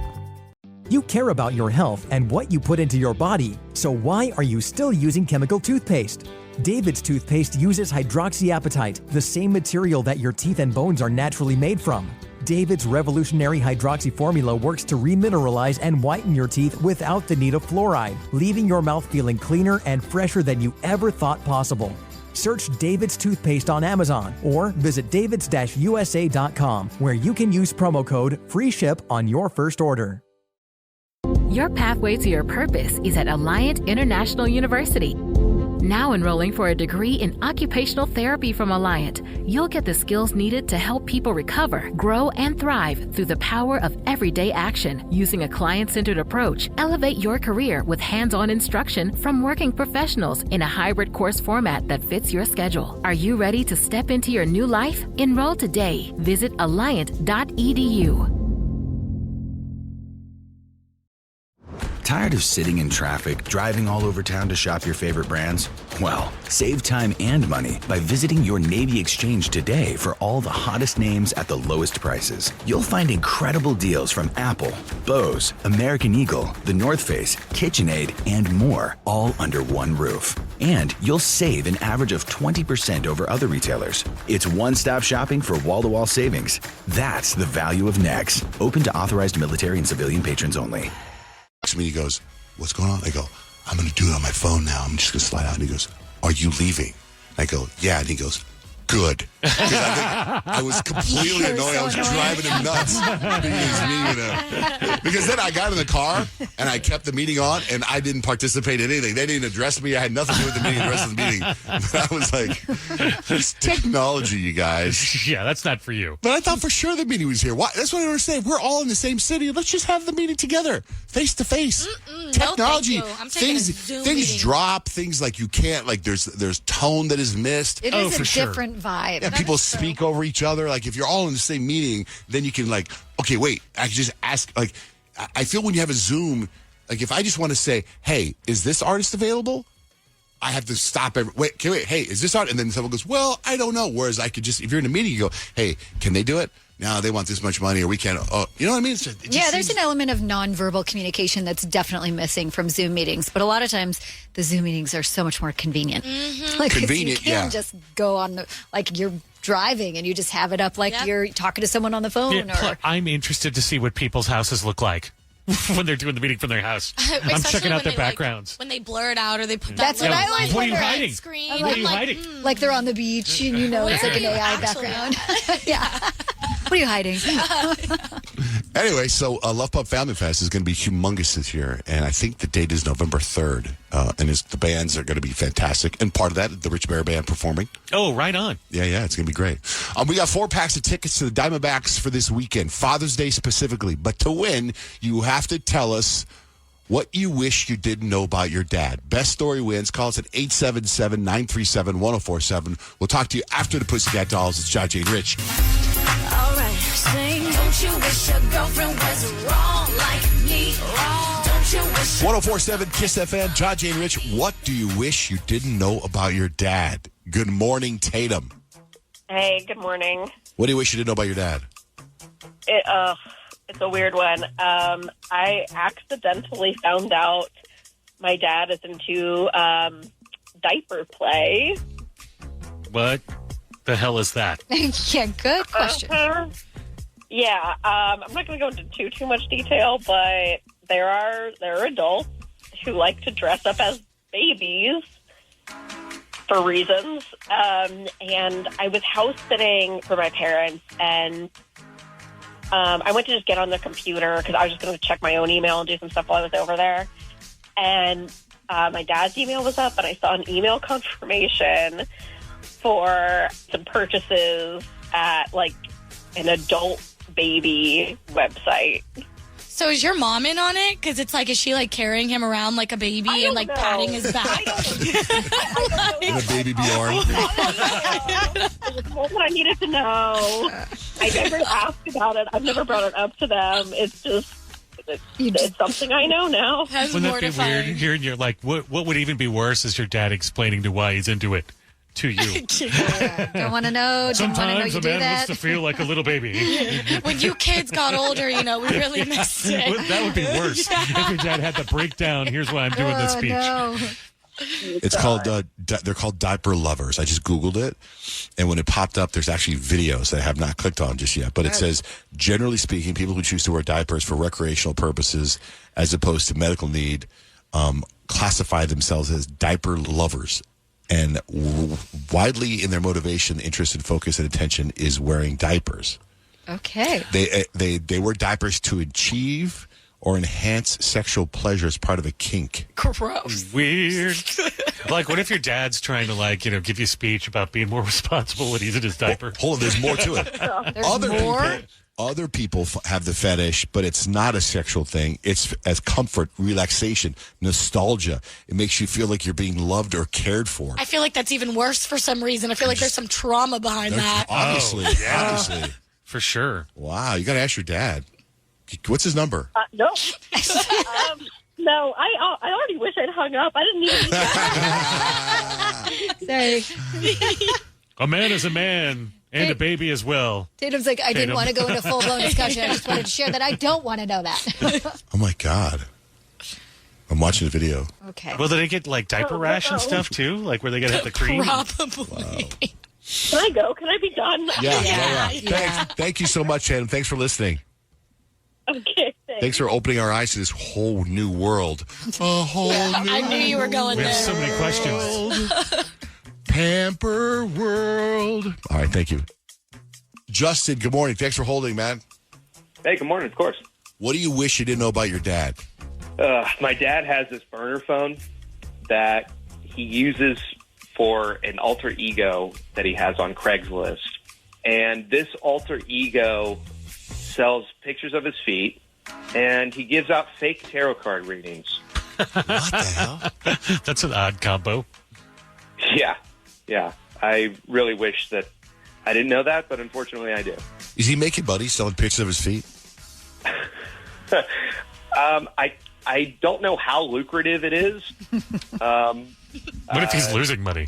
You care about your health and what you put into your body, so why are you still using chemical toothpaste? David's toothpaste uses hydroxyapatite, the same material that your teeth and bones are naturally made from. David's revolutionary hydroxy formula works to remineralize and whiten your teeth without the need of fluoride, leaving your mouth feeling cleaner and fresher than you ever thought possible. Search David's toothpaste on Amazon or visit davids-usa.com, where you can use promo code FREESHIP on your first order. Your pathway to your purpose is at Alliant International University. Now enrolling for a degree in occupational therapy from Alliant, you'll get the skills needed to help people recover, grow, and thrive through the power of everyday action. Using a client-centered approach, elevate your career with hands-on instruction from working professionals in a hybrid course format that fits your schedule. Are you ready to step into your new life? Enroll today. Visit alliant.edu. Tired of sitting in traffic, driving all over town to shop your favorite brands? Well, save time and money by visiting your Navy Exchange today for all the hottest names at the lowest prices. You'll find incredible deals from Apple, Bose, American Eagle, The North Face, KitchenAid, and more, all under one roof. And you'll save an average of 20% over other retailers. It's one-stop shopping for wall-to-wall savings. That's the value of Next. Open to authorized military and civilian patrons only. Me, he goes, what's going on? I go, I'm going to do it on my phone now. I'm just going to slide out. And he goes, are you leaving? I go, yeah. And he goes, good. Because I was completely annoyed. I was driving him nuts. Because then I got in the car and I kept the meeting on and I didn't participate in anything. They didn't address me. I had nothing to do with the meeting, the rest of the meeting. But I was like, this technology, you guys. Yeah, that's not for you. But I thought for sure the meeting was here. Why? That's what I understand. We're all in the same city. Let's just have the meeting together, face to face. Technology, no, I'm taking a Zoom meeting. drop. Things like you can't. Like there's tone that is missed. It is a different vibe. Yeah, people speak over each other. Like if you're all in the same meeting, then you can like, okay, wait. I can just ask. Like, I feel when you have a Zoom, like if I just want to say, hey, is this artist available? I have to stop. Wait, hey, is this art? And then someone goes, well, I don't know. Whereas I could just, if you're in a meeting, you go, hey, can they do it? No, they want this much money, or we can't. You know what I mean? There's an element of nonverbal communication that's definitely missing from Zoom meetings. But a lot of times, the Zoom meetings are so much more convenient. Mm-hmm. Like convenient, you can't just go on like you're driving and you just have it up like you're talking to someone on the phone. I'm interested to see what people's houses look like when they're doing the meeting from their house. I'm checking out their backgrounds. When they blur it out or they put That's what I always What are you wonder. hiding? Screen. What are you hiding? Like they're on the beach and it's like an AI background. Yeah. What are you hiding? Anyway, so Love Pub Family Fest is going to be humongous this year, and I think the date is November 3rd, and the bands are going to be fantastic. And part of that, the Rich Bear Band performing. Oh, right on. Yeah, it's going to be great. We got 4 packs of tickets to the Diamondbacks for this weekend, Father's Day specifically. But to win, you have to tell us what you wish you didn't know about your dad. Best story wins. Call us at 877-937-1047. We'll talk to you after the Pussycat Dolls. It's Johnjay and Rich. All right, sing. Don't you wish your girlfriend was wrong like me? Wrong. Don't you wish 1047 Kiss FM. Johnjay and Rich, what do you wish you didn't know about your dad? Good morning, Tatum. Hey, good morning. What do you wish you didn't know about your dad? It's a weird one. I accidentally found out my dad is into diaper play. What the hell is that? Yeah, good question. Yeah, I'm not going to go into too much detail, but there are adults who like to dress up as babies for reasons. And I was house sitting for my parents, and I went to just get on the computer because I was just going to check my own email and do some stuff while I was over there. And my dad's email was up, and I saw an email confirmation for some purchases at like an adult baby website. So is your mom in on it? Because it's like, is she like carrying him around like a baby and like patting his back? The baby Bjorn. It's more what I needed to know. I never asked about it. I've never brought it up to them. It's just, it's something I know now. Wouldn't that be weird? Hearing you're like, what would even be worse is your dad explaining to why he's into it to you. Don't want to know. Don't want to know Sometimes you a do man that. wants to feel like a little baby. When you kids got older, we really missed it. That would be worse if your dad had the breakdown. Here's why I'm doing this speech. No. It's called, they're called diaper lovers. I just Googled it, and when it popped up, there's actually videos that I have not clicked on just yet. But it says, generally speaking, people who choose to wear diapers for recreational purposes as opposed to medical need classify themselves as diaper lovers. And widely in their motivation, interest, and focus and attention is wearing diapers. Okay. They wear diapers to achieve or enhance sexual pleasure as part of a kink. Gross. Weird. Like, what if your dad's trying to, give you a speech about being more responsible when he's in his diaper? Hold on, there's more to it. Other people have the fetish, but it's not a sexual thing. It's as comfort, relaxation, nostalgia. It makes you feel like you're being loved or cared for. I feel like that's even worse for some reason. I feel like there's some trauma behind that. Obviously. For sure. Wow, you got to ask your dad. What's his number? No. No, I already wish I'd hung up. I didn't even. Sorry. A man is a man, and a baby as well. Tatum's like, I didn't Tatum. want to go into full-blown discussion. I just wanted to share that I don't want to know that. Oh, my God. I'm watching the video. Okay. Well, did they get like diaper rash and stuff too? Like where they got to have the cream? Probably. Can I go? Can I be done? Yeah. Thank you so much, Tatum. Thanks for listening. Okay. Thanks for opening our eyes to this whole new world. A whole new I knew you were going We there. have so many questions. Pamper world. All right, thank you. Justin, good morning. Thanks for holding, man. Hey, good morning, of course. What do you wish you didn't know about your dad? My dad has this burner phone that he uses for an alter ego that he has on Craigslist. And this alter ego sells pictures of his feet, and he gives out fake tarot card readings. What the hell? That's an odd combo. Yeah. I really wish that I didn't know that, but unfortunately I do. Is he making money selling pictures of his feet? I don't know how lucrative it is. What if he's losing money?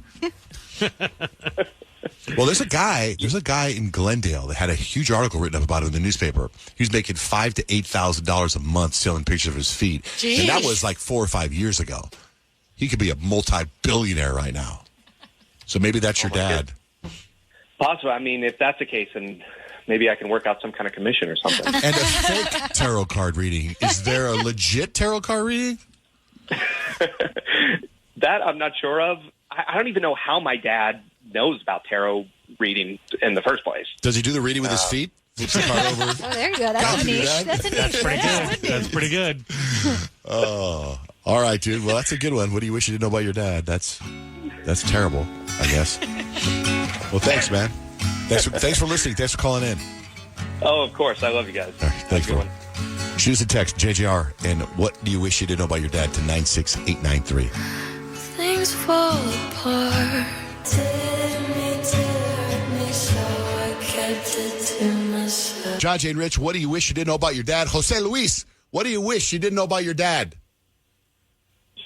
Well, there's a guy in Glendale that had a huge article written up about him in the newspaper. He was making $5,000 to $8,000 a month selling pictures of his feet. Jeez. And that was like 4 or 5 years ago. He could be a multi-billionaire right now. So maybe that's your dad. Possible. I mean, if that's the case, then maybe I can work out some kind of commission or something. And a fake tarot card reading. Is there a legit tarot card reading? That I'm not sure of. I don't even know how my dad knows about tarot reading in the first place. Does he do the reading with his feet? Flips the card over. Oh, there you go. That's a niche. That's a niche. That's pretty good. That's pretty good. Oh, all right, dude. Well, that's a good one. What do you wish you didn't know about your dad? That's terrible, I guess. Well, thanks, man. Thanks for listening. Thanks for calling in. Oh, of course. I love you guys. All right, thanks, man. Shoot us a text, JJR, and what do you wish you didn't know about your dad to 96893. Things fall apart. Johnjay and Rich, what do you wish you didn't know about your dad? Jose Luis, what do you wish you didn't know about your dad?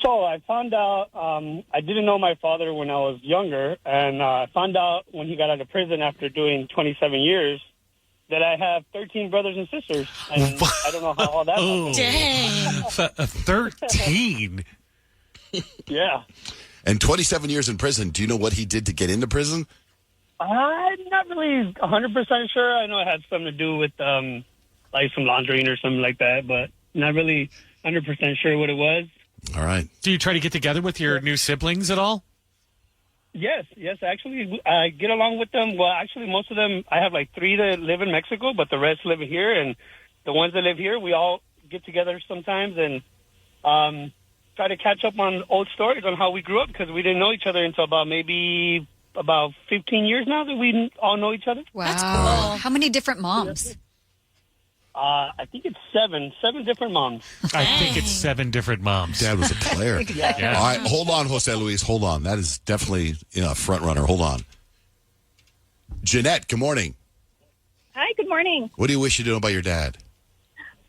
So I found out, I didn't know my father when I was younger, and I found out when he got out of prison after doing 27 years that I have 13 brothers and sisters, and I don't know how all that happened. Dang. 13? Yeah. And 27 years in prison. Do you know what he did to get into prison? I'm not really 100% sure. I know it had something to do with like some laundering or something like that, but not really 100% sure what it was. All right. Do you try to get together with your new siblings at all? Yes. Actually, I get along with them. Well, actually, most of them, I have like 3 that live in Mexico, but the rest live here. And the ones that live here, we all get together sometimes and try to catch up on old stories on how we grew up, because we didn't know each other until about 15 years now that we all know each other. Wow. That's cool. How many different moms? I think it's 7 different moms. I think it's 7 different moms. Dad was a player. Yeah. All right, hold on, Jose Luis. Hold on. That is definitely a front runner. Hold on. Jeanette, good morning. Hi, good morning. What do you wish you didn't know about your dad?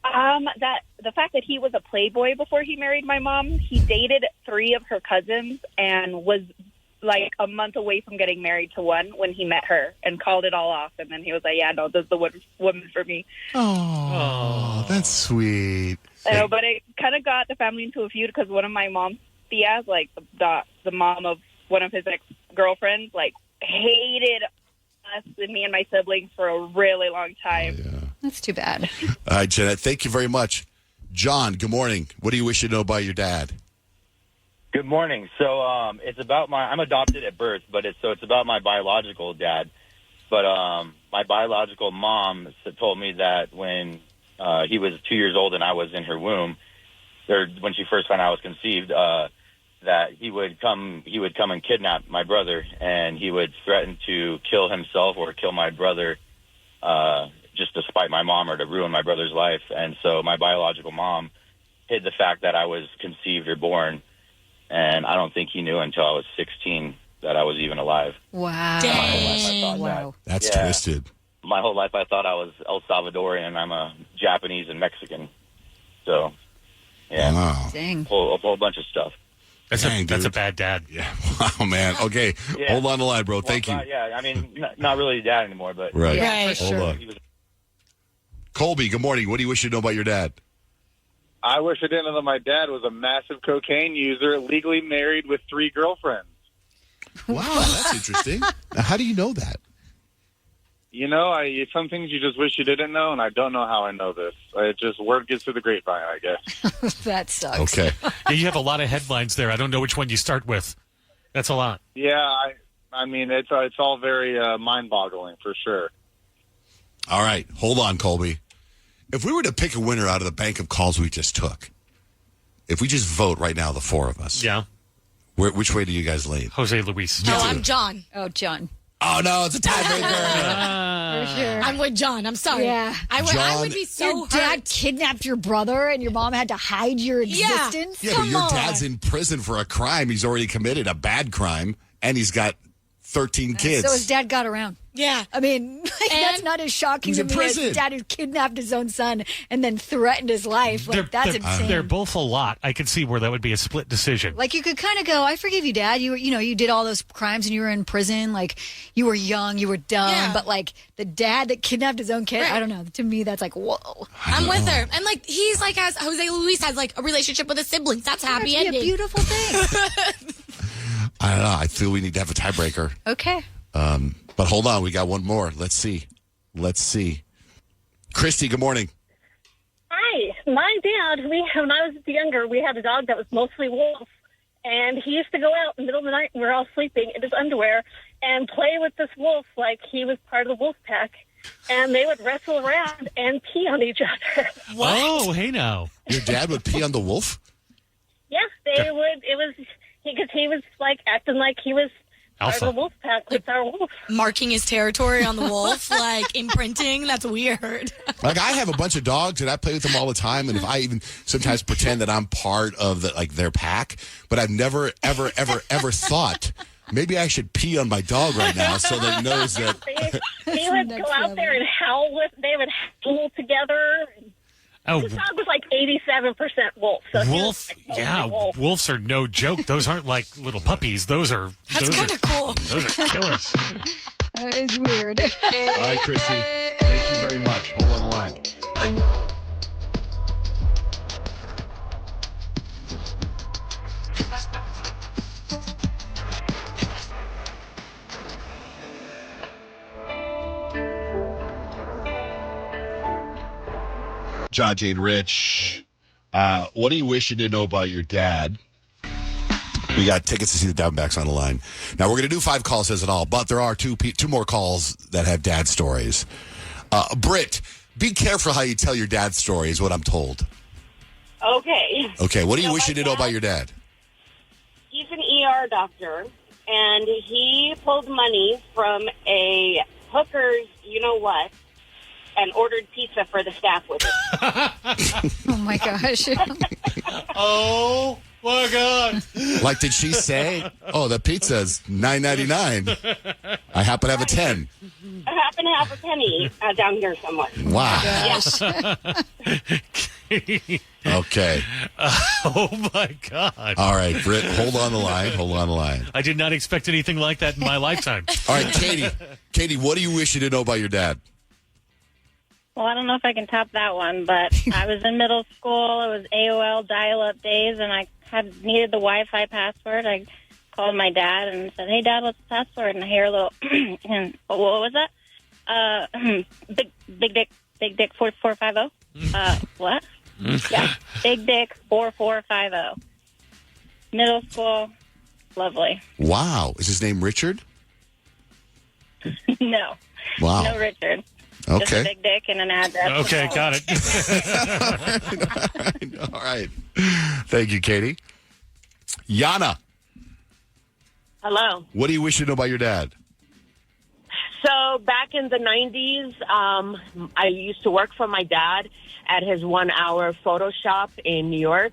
That the fact that he was a playboy before he married my mom. He dated 3 of her cousins and was like a month away from getting married to one when he met her and called it all off. And then he was like, yeah, no, this is the woman for me. Oh, that's sweet. I know, but it kind of got the family into a feud because one of my mom's tias, like the mom of one of his ex-girlfriends, like hated us and me and my siblings for a really long time. That's too bad. All right, Jeanette, thank you very much. John, good morning. What do you wish you know about your dad? Good morning. So it's about I'm adopted at birth, but it's about my biological dad. But my biological mom told me that when he was 2 years old and I was in her womb, or when she first found out I was conceived, that he would come and kidnap my brother, and he would threaten to kill himself or kill my brother just to spite my mom or to ruin my brother's life. And so my biological mom hid the fact that I was conceived or born. And I don't think he knew until I was 16 that I was even alive. Wow. Wow. That's twisted. My whole life I thought I was El Salvadorian, and I'm a Japanese and Mexican. So Yeah. Wow. Dang. A whole bunch of stuff. That's a bad dad. Yeah. Wow, man. Okay. Yeah. Hold on the line, bro. Thank you. Yeah, I mean, not really a dad anymore, but Right. Yeah, for Hold sure. on. Colby, good morning. What do you wish you know about your dad? I wish I didn't know that my dad was a massive cocaine user, legally married with 3 girlfriends. Wow, that's interesting. Now, how do you know that? You know, some things you just wish you didn't know, and I don't know how I know this. It just word gets through the grapevine, I guess. That sucks. Okay. Yeah, you have a lot of headlines there. I don't know which one you start with. That's a lot. Yeah, I mean, it's all very mind-boggling for sure. All right. Hold on, Colby. If we were to pick a winner out of the bank of calls we just took, if we just vote right now, the 4 of us. Yeah. Which way do you guys lean? Jose Luis. No, I'm John. Oh, John. Oh, no, it's a tiebreaker. For sure. I'm with John. I'm sorry. Yeah. I would be so Your dad hurt. kidnapped your brother and your mom had to hide your existence? Yeah, but your dad's in prison for a crime he's already committed, a bad crime, and he's got 13 kids. So his dad got around. Yeah. I mean, that's not as shocking He's to in me as prison. his dad who kidnapped his own son and then threatened his life. Like, that's insane. They're both a lot. I could see where that would be a split decision. Like, you could kind of go, I forgive you, Dad. You did all those crimes and you were in prison. Like, you were young, you were dumb. Yeah. But, like, the dad that kidnapped his own kid, I don't know. To me, that's like, whoa. I'm with her. And, like, he's like, as Jose Luis has, like, a relationship with his siblings. That's happy That'd be ending. a beautiful thing. I don't know. I feel we need to have a tiebreaker. Okay. But hold on. We got one more. Let's see. Christy, good morning. Hi. My dad, when I was younger, we had a dog that was mostly wolf. And he used to go out in the middle of the night when we were all sleeping in his underwear and play with this wolf like he was part of the wolf pack. And they would wrestle around and pee on each other. Oh, hey now. Your dad would pee on the wolf? Yeah, they would. It was because he was like acting like he was part of the wolf pack with our wolf. Marking his territory on the wolf, like imprinting. That's weird. Like, I have a bunch of dogs and I play with them all the time, and if I even sometimes pretend that I'm part of their pack, but I've never, ever, ever, ever thought maybe I should pee on my dog right now so that he knows that. He would go out there and howl with. They would howl together. Oh, His dog was like 87% wolf. So wolf? Yeah, wolves are no joke. Those aren't like little puppies. That's kind of cool. Those are killers. That is weird. All right, Christy. Thank you very much. Hold on the line. Johnjay Rich, what do you wish you didn't know about your dad? We got tickets to see the Diamondbacks on the line. Now, we're going to do 5 calls, says it all, but there are two more calls that have dad stories. Britt, be careful how you tell your dad's story, is what I'm told. Okay. Okay, what do you wish you didn't know about your dad? He's an ER doctor, and he pulled money from a hooker's you-know-what and ordered pizza for the staff with it. Oh, my gosh. Oh, my God. Like, did she say, oh, the pizza's $9.99. I happen to have a 10. I happen to have a penny down here somewhere. Wow. Yes. Okay. Oh, my God. All right, Britt, hold on the line. I did not expect anything like that in my lifetime. All right, Katie, what do you wish you didn't know about your dad? Well, I don't know if I can top that one, but I was in middle school. It was AOL dial-up days, and I needed the Wi-Fi password. I called my dad and said, "Hey, Dad, what's the password?" And I hear a little, and what was that? Big Dick 4450. What? Yeah, Big Dick 4450. Middle school, lovely. Wow, is his name Richard? No. Wow. No Richard. Okay. Just a big dick and an address. Okay, got it. All right. Thank you, Katie. Yana, Hello. what do you wish you know about your dad? So back in the 90s, I used to work for my dad at his 1-hour photo shop in New York.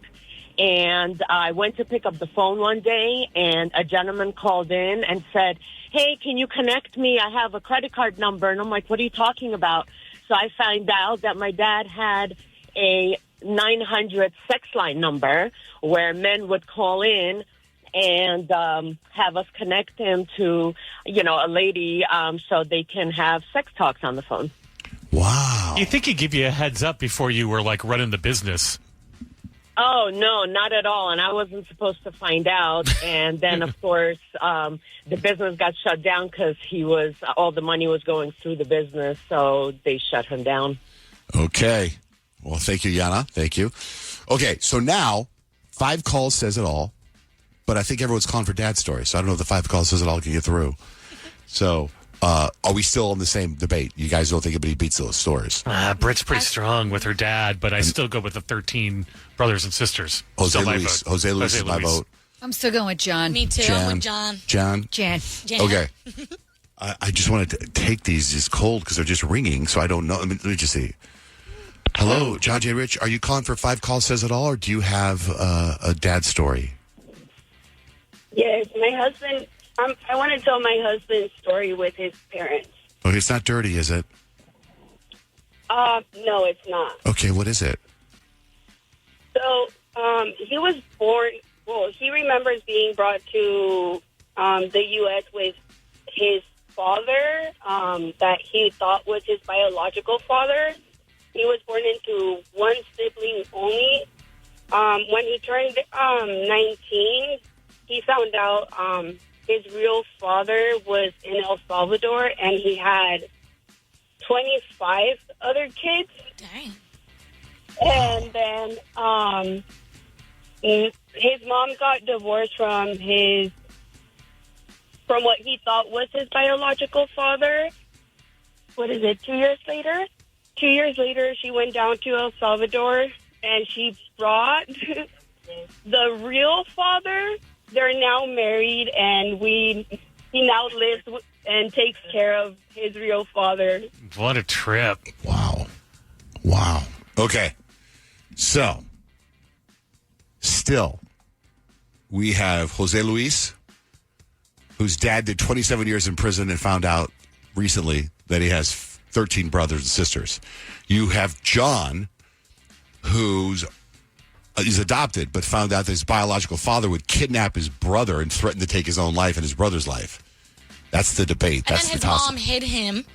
And I went to pick up the phone one day, and a gentleman called in and said, "Hey, can you connect me? I have a credit card number." And I'm like, "What are you talking about?" So I found out that my dad had a 900 sex line number where men would call in and have us connect them to, a lady so they can have sex talks on the phone. Wow. You think he'd give you a heads up before you were like running the business? Oh, no, not at all. And I wasn't supposed to find out. And then, of course, the business got shut down because all the money was going through the business. So they shut him down. Okay. Well, thank you, Yana. Thank you. Okay. So now 5 calls says it all, but I think everyone's calling for dad's story. So I don't know if the 5 calls says it all can get through. So, are we still on the same debate? You guys don't think anybody beats those stories? Britt's pretty strong with her dad, but I still go with the 13 brothers and sisters. Jose Luis is my vote. I'm still going with John. Me too. I'm with John. Jan. Okay. I just wanted to take these just cold because they're just ringing, so I don't know. Let me just see. Hello, Johnjay Rich. Are you calling for 5 calls says it all, or do you have a dad story? Yes, my husband. I want to tell my husband's story with his parents. Okay, it's not dirty, is it? No, it's not. Okay, what is it? So, he was born. Well, he remembers being brought to the U.S. with his father, that he thought was his biological father. He was born into one sibling only. When he turned 19, he found out his real father was in El Salvador, and he had 25 other kids. Dang. And then his mom got divorced from what he thought was his biological father. What is it, 2 years later? 2 years later, she went down to El Salvador, and she brought the real father. They're now married, and he now lives and takes care of his real father. What a trip. Wow. Okay. So, still, we have Jose Luis, whose dad did 27 years in prison and found out recently that he has 13 brothers and sisters. You have John, he's adopted, but found out that his biological father would kidnap his brother and threaten to take his own life and his brother's life. That's the debate. And That's then the his toss. mom hid him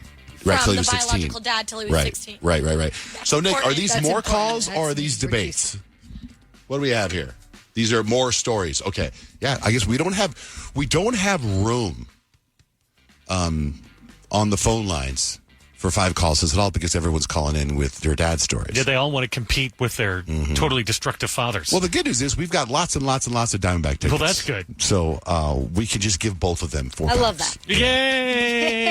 Right, from till he the was 16. biological dad till he was 16. Right. So, Nick, are these That's more important. calls or are these debates? What do we have here? These are more stories. Okay. Yeah, I guess we don't have room on the phone lines for 5 calls at all because everyone's calling in with their dad stories. Yeah, they all want to compete with their totally destructive fathers. Well, the good news is we've got lots and lots and lots of Diamondback tickets. Well, that's good. So we can just give both of them 4 I packs. love that. Yay!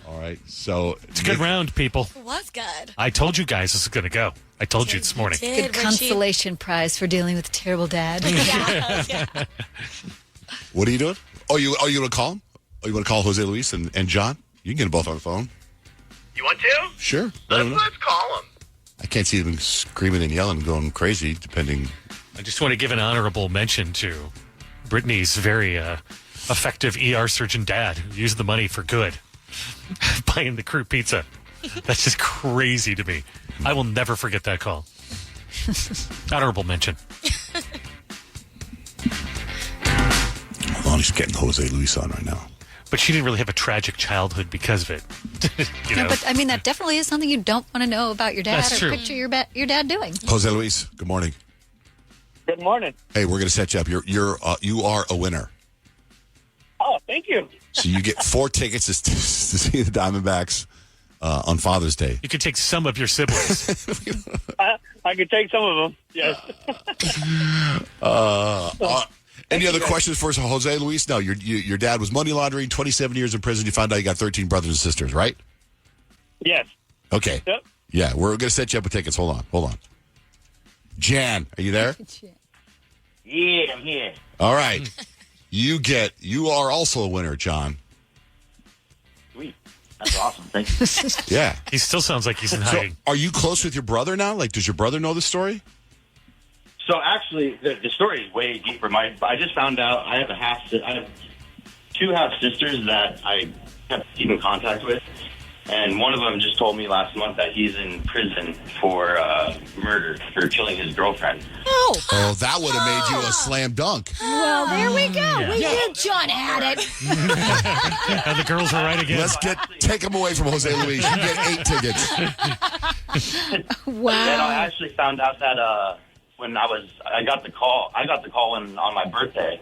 All right. So It's a good round, people. It was good. I told you guys this is going to go. I told you this morning. Good consolation prize for dealing with a terrible dad. Yeah. What are you doing? Oh, you want to call him? Oh, you want to call Jose Luis and John? You can get them both on the phone. You want to? Sure. Let's call him. I can't see them screaming and yelling and going crazy, depending. I just want to give an honorable mention to Brittany's very effective ER surgeon dad who used the money for good, buying the crew pizza. That's just crazy to me. I will never forget that call. Honorable mention. Hold on, he's getting Jose Luis on right now. But she didn't really have a tragic childhood because of it. You know? No, but I mean, that definitely is something you don't want to know about your dad That's or true. picture your dad doing. Jose Luis, good morning. Good morning. Hey, we're going to set you up. You are a winner. Oh, thank you. So you get 4 tickets to see the Diamondbacks on Father's Day. You could take some of your siblings. I could take some of them. Yes. Any other questions for Jose Luis? No, your dad was money laundering, 27 years in prison. You found out you got 13 brothers and sisters, right? Yes. Okay. Yep. Yeah, we're going to set you up with tickets. Hold on. Jan, are you there? Yeah, I'm here. All right. You are also a winner, John. Sweet. That's awesome. Thank you. Yeah. He still sounds like he's in So, hiding. are you close with your brother now? Like, does your brother know the story? So actually, the story is way deeper. I just found out I have 2 half sisters that I have keep in contact with, And one of them just told me last month that he's in prison for murder, for killing his girlfriend. Oh, that would have made you a slam dunk. Well, there we go. We knew John had it. And the girls are right again. Take him away from Jose Luis. You get 8 tickets. Wow. And I actually found out that when I got the call on my birthday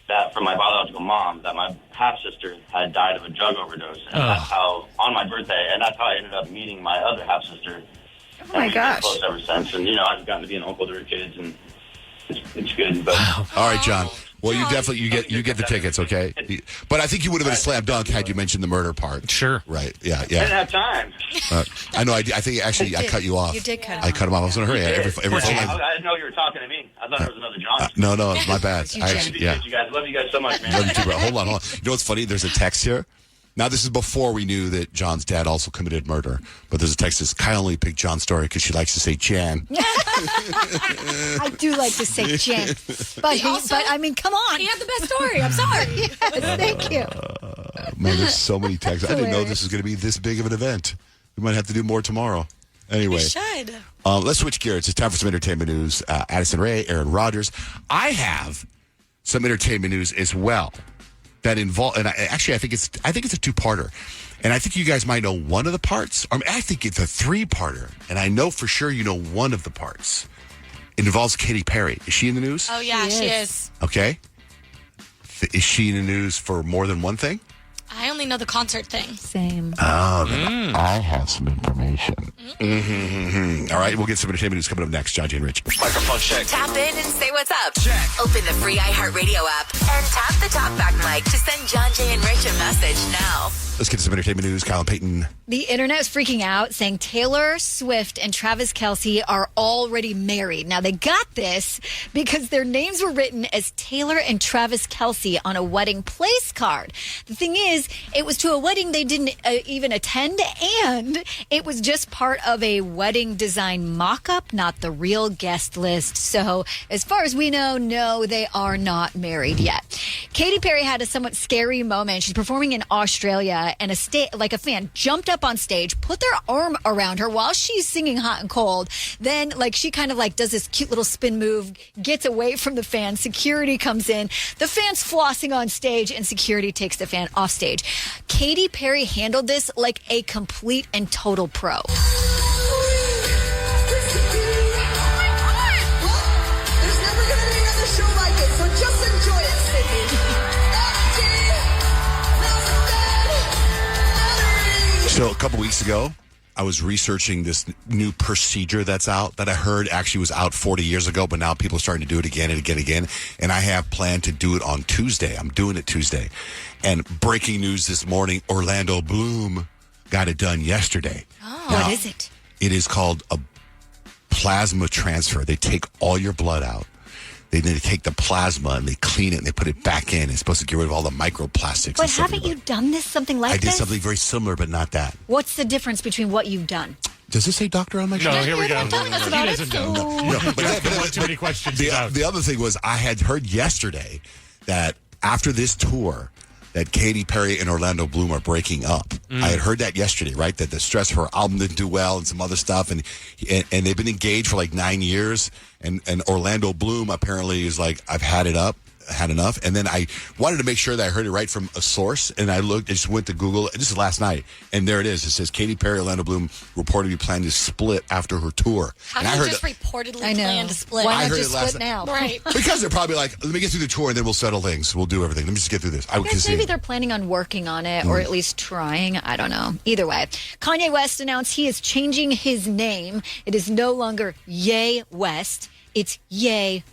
that from my biological mom that my half sister had died of a drug overdose, and that's how on my birthday, and that's how I ended up meeting my other half sister. Oh my gosh! Close ever since, and I've gotten to be an uncle to her kids, and it's good. But all right, John. Well, you get the tickets, okay? But I think you would have been a slam dunk had you mentioned the murder part. Sure. Right. Yeah. I didn't have time. I know. I think actually I cut you off. You did cut him I cut him off. I was in a hurry. I didn't know you were talking to me. I thought it was another John. No, my bad. You guys, love you guys so much, man. Love you too, bro. Hold on. You know what's funny? There's a text here. Now, this is before we knew that John's dad also committed murder. But there's a text that says, Kyle only picked John's story because she likes to say Jan. I do like to say Jan. But I mean, come on. He had the best story. I'm sorry. Yes, thank you. Man, there's so many texts. I didn't know this was going to be this big of an event. We might have to do more tomorrow. Anyway. We should. Let's switch gears. It's time for some entertainment news. Addison Rae, Aaron Rodgers. I have some entertainment news as well. That involve, and I think it's a two-parter, and I think you guys might know one of the parts. I think it's a three-parter, and I know for sure you know one of the parts. It involves Katy Perry. Is she in the news? Oh yeah, she is. Okay. Is she in the news for more than one thing? I only know the concert thing. Same. Oh, then I have some information. All right, we'll get some entertainment news coming up next. Johnjay and Rich. Microphone check. Tap in and say what's up. Check. Open the free iHeartRadio app and tap the talkback mic to send Johnjay and Rich a message now. Let's get to some entertainment news. Kyle and Peyton. The internet is freaking out, saying Taylor Swift and Travis Kelce are already married. Now, they got this because their names were written as Taylor and Travis Kelce on a wedding place card. The thing is, it was to a wedding they didn't even attend, and it was just part of a wedding design mock-up, not the real guest list. So, as far as we know, no, they are not married yet. Katy Perry had a somewhat scary moment. She's performing in Australia, and a fan jumped up on stage, put their arm around her while she's singing Hot and Cold. Then, she kind of does this cute little spin move, gets away from the fan. Security comes in. The fan's flossing on stage, and security takes the fan off stage. Katy Perry handled this like a complete and total pro. So a couple weeks ago, I was researching this new procedure that's out that I heard actually was out 40 years ago, but now people are starting to do it again and again and again. And I have planned to do it on Tuesday. I'm doing it Tuesday. And breaking news this morning, Orlando Bloom got it done yesterday. Oh, now, what is it? It is called a plasma transfer. They take all your blood out. They take the plasma and they clean it and they put it back in. It's supposed to get rid of all the microplastics. But haven't you done something like this? I did something very similar, but not that. What's the difference between what you've done? Does this say doctor on my show? No, here we go. He doesn't know. But too many questions. The other thing was I had heard yesterday that after this tour, that Katy Perry and Orlando Bloom are breaking up. I had heard that yesterday, right? That the stress of her album didn't do well and some other stuff. And they've been engaged for 9 years. And Orlando Bloom apparently is I've had enough. And then I wanted to make sure that I heard it right from a source. And I just went to Google. This is last night. And there it is. It says Katy Perry, Orlando Bloom reportedly planning to split after her tour. How do you just reportedly plan to split? Why not just split now? Right. Because they're probably let me get through the tour and then we'll settle things. We'll do everything. Let me just get through this. I guess maybe they're planning on working on it or at least trying. I don't know. Either way, Kanye West announced he is changing his name. It is no longer Ye West. It's Ye.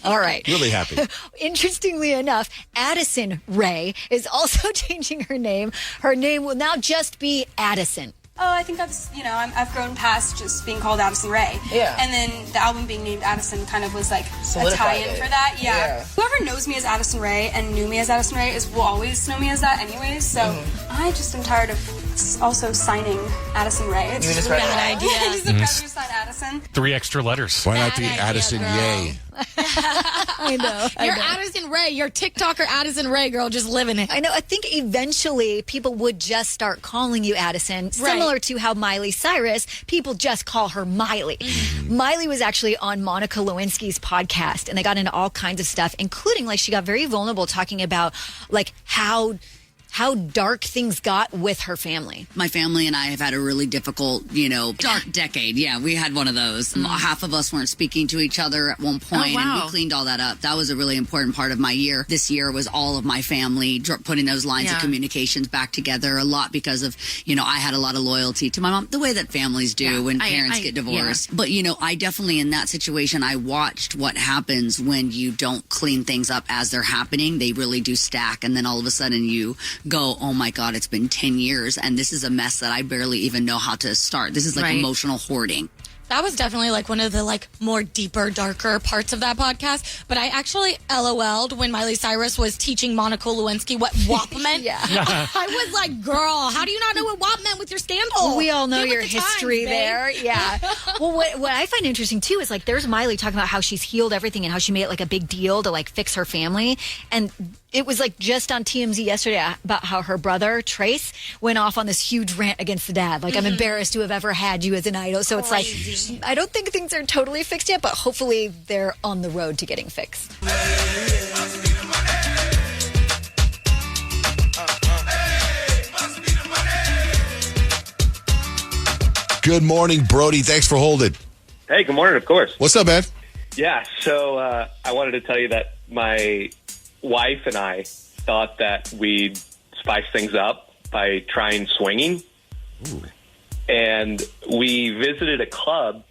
All right. Really happy. Interestingly enough, Addison Rae is also changing her name. Her name will now just be Addison. Oh, I think that's, I've grown past just being called Addison Rae. Yeah. And then the album being named Addison kind of was a tie-in for that. Yeah. Whoever knows me as Addison Rae and knew me as Addison Rae will always know me as that anyways. So I just am tired of also signing Addison Rae. It's just a bad idea. Just sign Addison. 3 extra letters. Why not the Addison Yay? I know. You're Addison Rae. You're TikToker Addison Rae, girl, just living it. I know. I think eventually people would just start calling you Addison, similar to how Miley Cyrus, people just call her Miley. Miley was actually on Monica Lewinsky's podcast, and they got into all kinds of stuff, including like she got very vulnerable talking about like how dark things got with her family. My family and I have had a really difficult, dark decade. Yeah, we had one of those. Half of us weren't speaking to each other at one point, and we cleaned all that up. That was a really important part of my year. This year was all of my family putting those lines of communications back together, a lot because of, I had a lot of loyalty to my mom, the way that families do when parents get divorced. But, I definitely, in that situation, I watched what happens when you don't clean things up as they're happening. They really do stack, and then all of a sudden you go, oh my God, it's been 10 years and this is a mess that I barely even know how to start. This is like emotional hoarding. That was definitely like one of the like more deeper, darker parts of that podcast. But I actually LOL'd when Miley Cyrus was teaching Monica Lewinsky what WAP meant. I was like, girl, how do you not know what WAP meant with your scandal? We all know your history there. Yeah. Well, what I find interesting too is like there's Miley talking about how she's healed everything and how she made it like a big deal to like fix her family. And it was like just on TMZ yesterday about how her brother, Trace, went off on this huge rant against the dad. Like, I'm embarrassed to have ever had you as an idol. So it's like, I don't think things are totally fixed yet, but hopefully they're on the road to getting fixed. Good morning, Brody. Thanks for holding. Hey, good morning, of course. What's up, man? Yeah, so I wanted to tell you that my wife and I thought that we'd spice things up by trying swinging. Ooh. And we visited a club,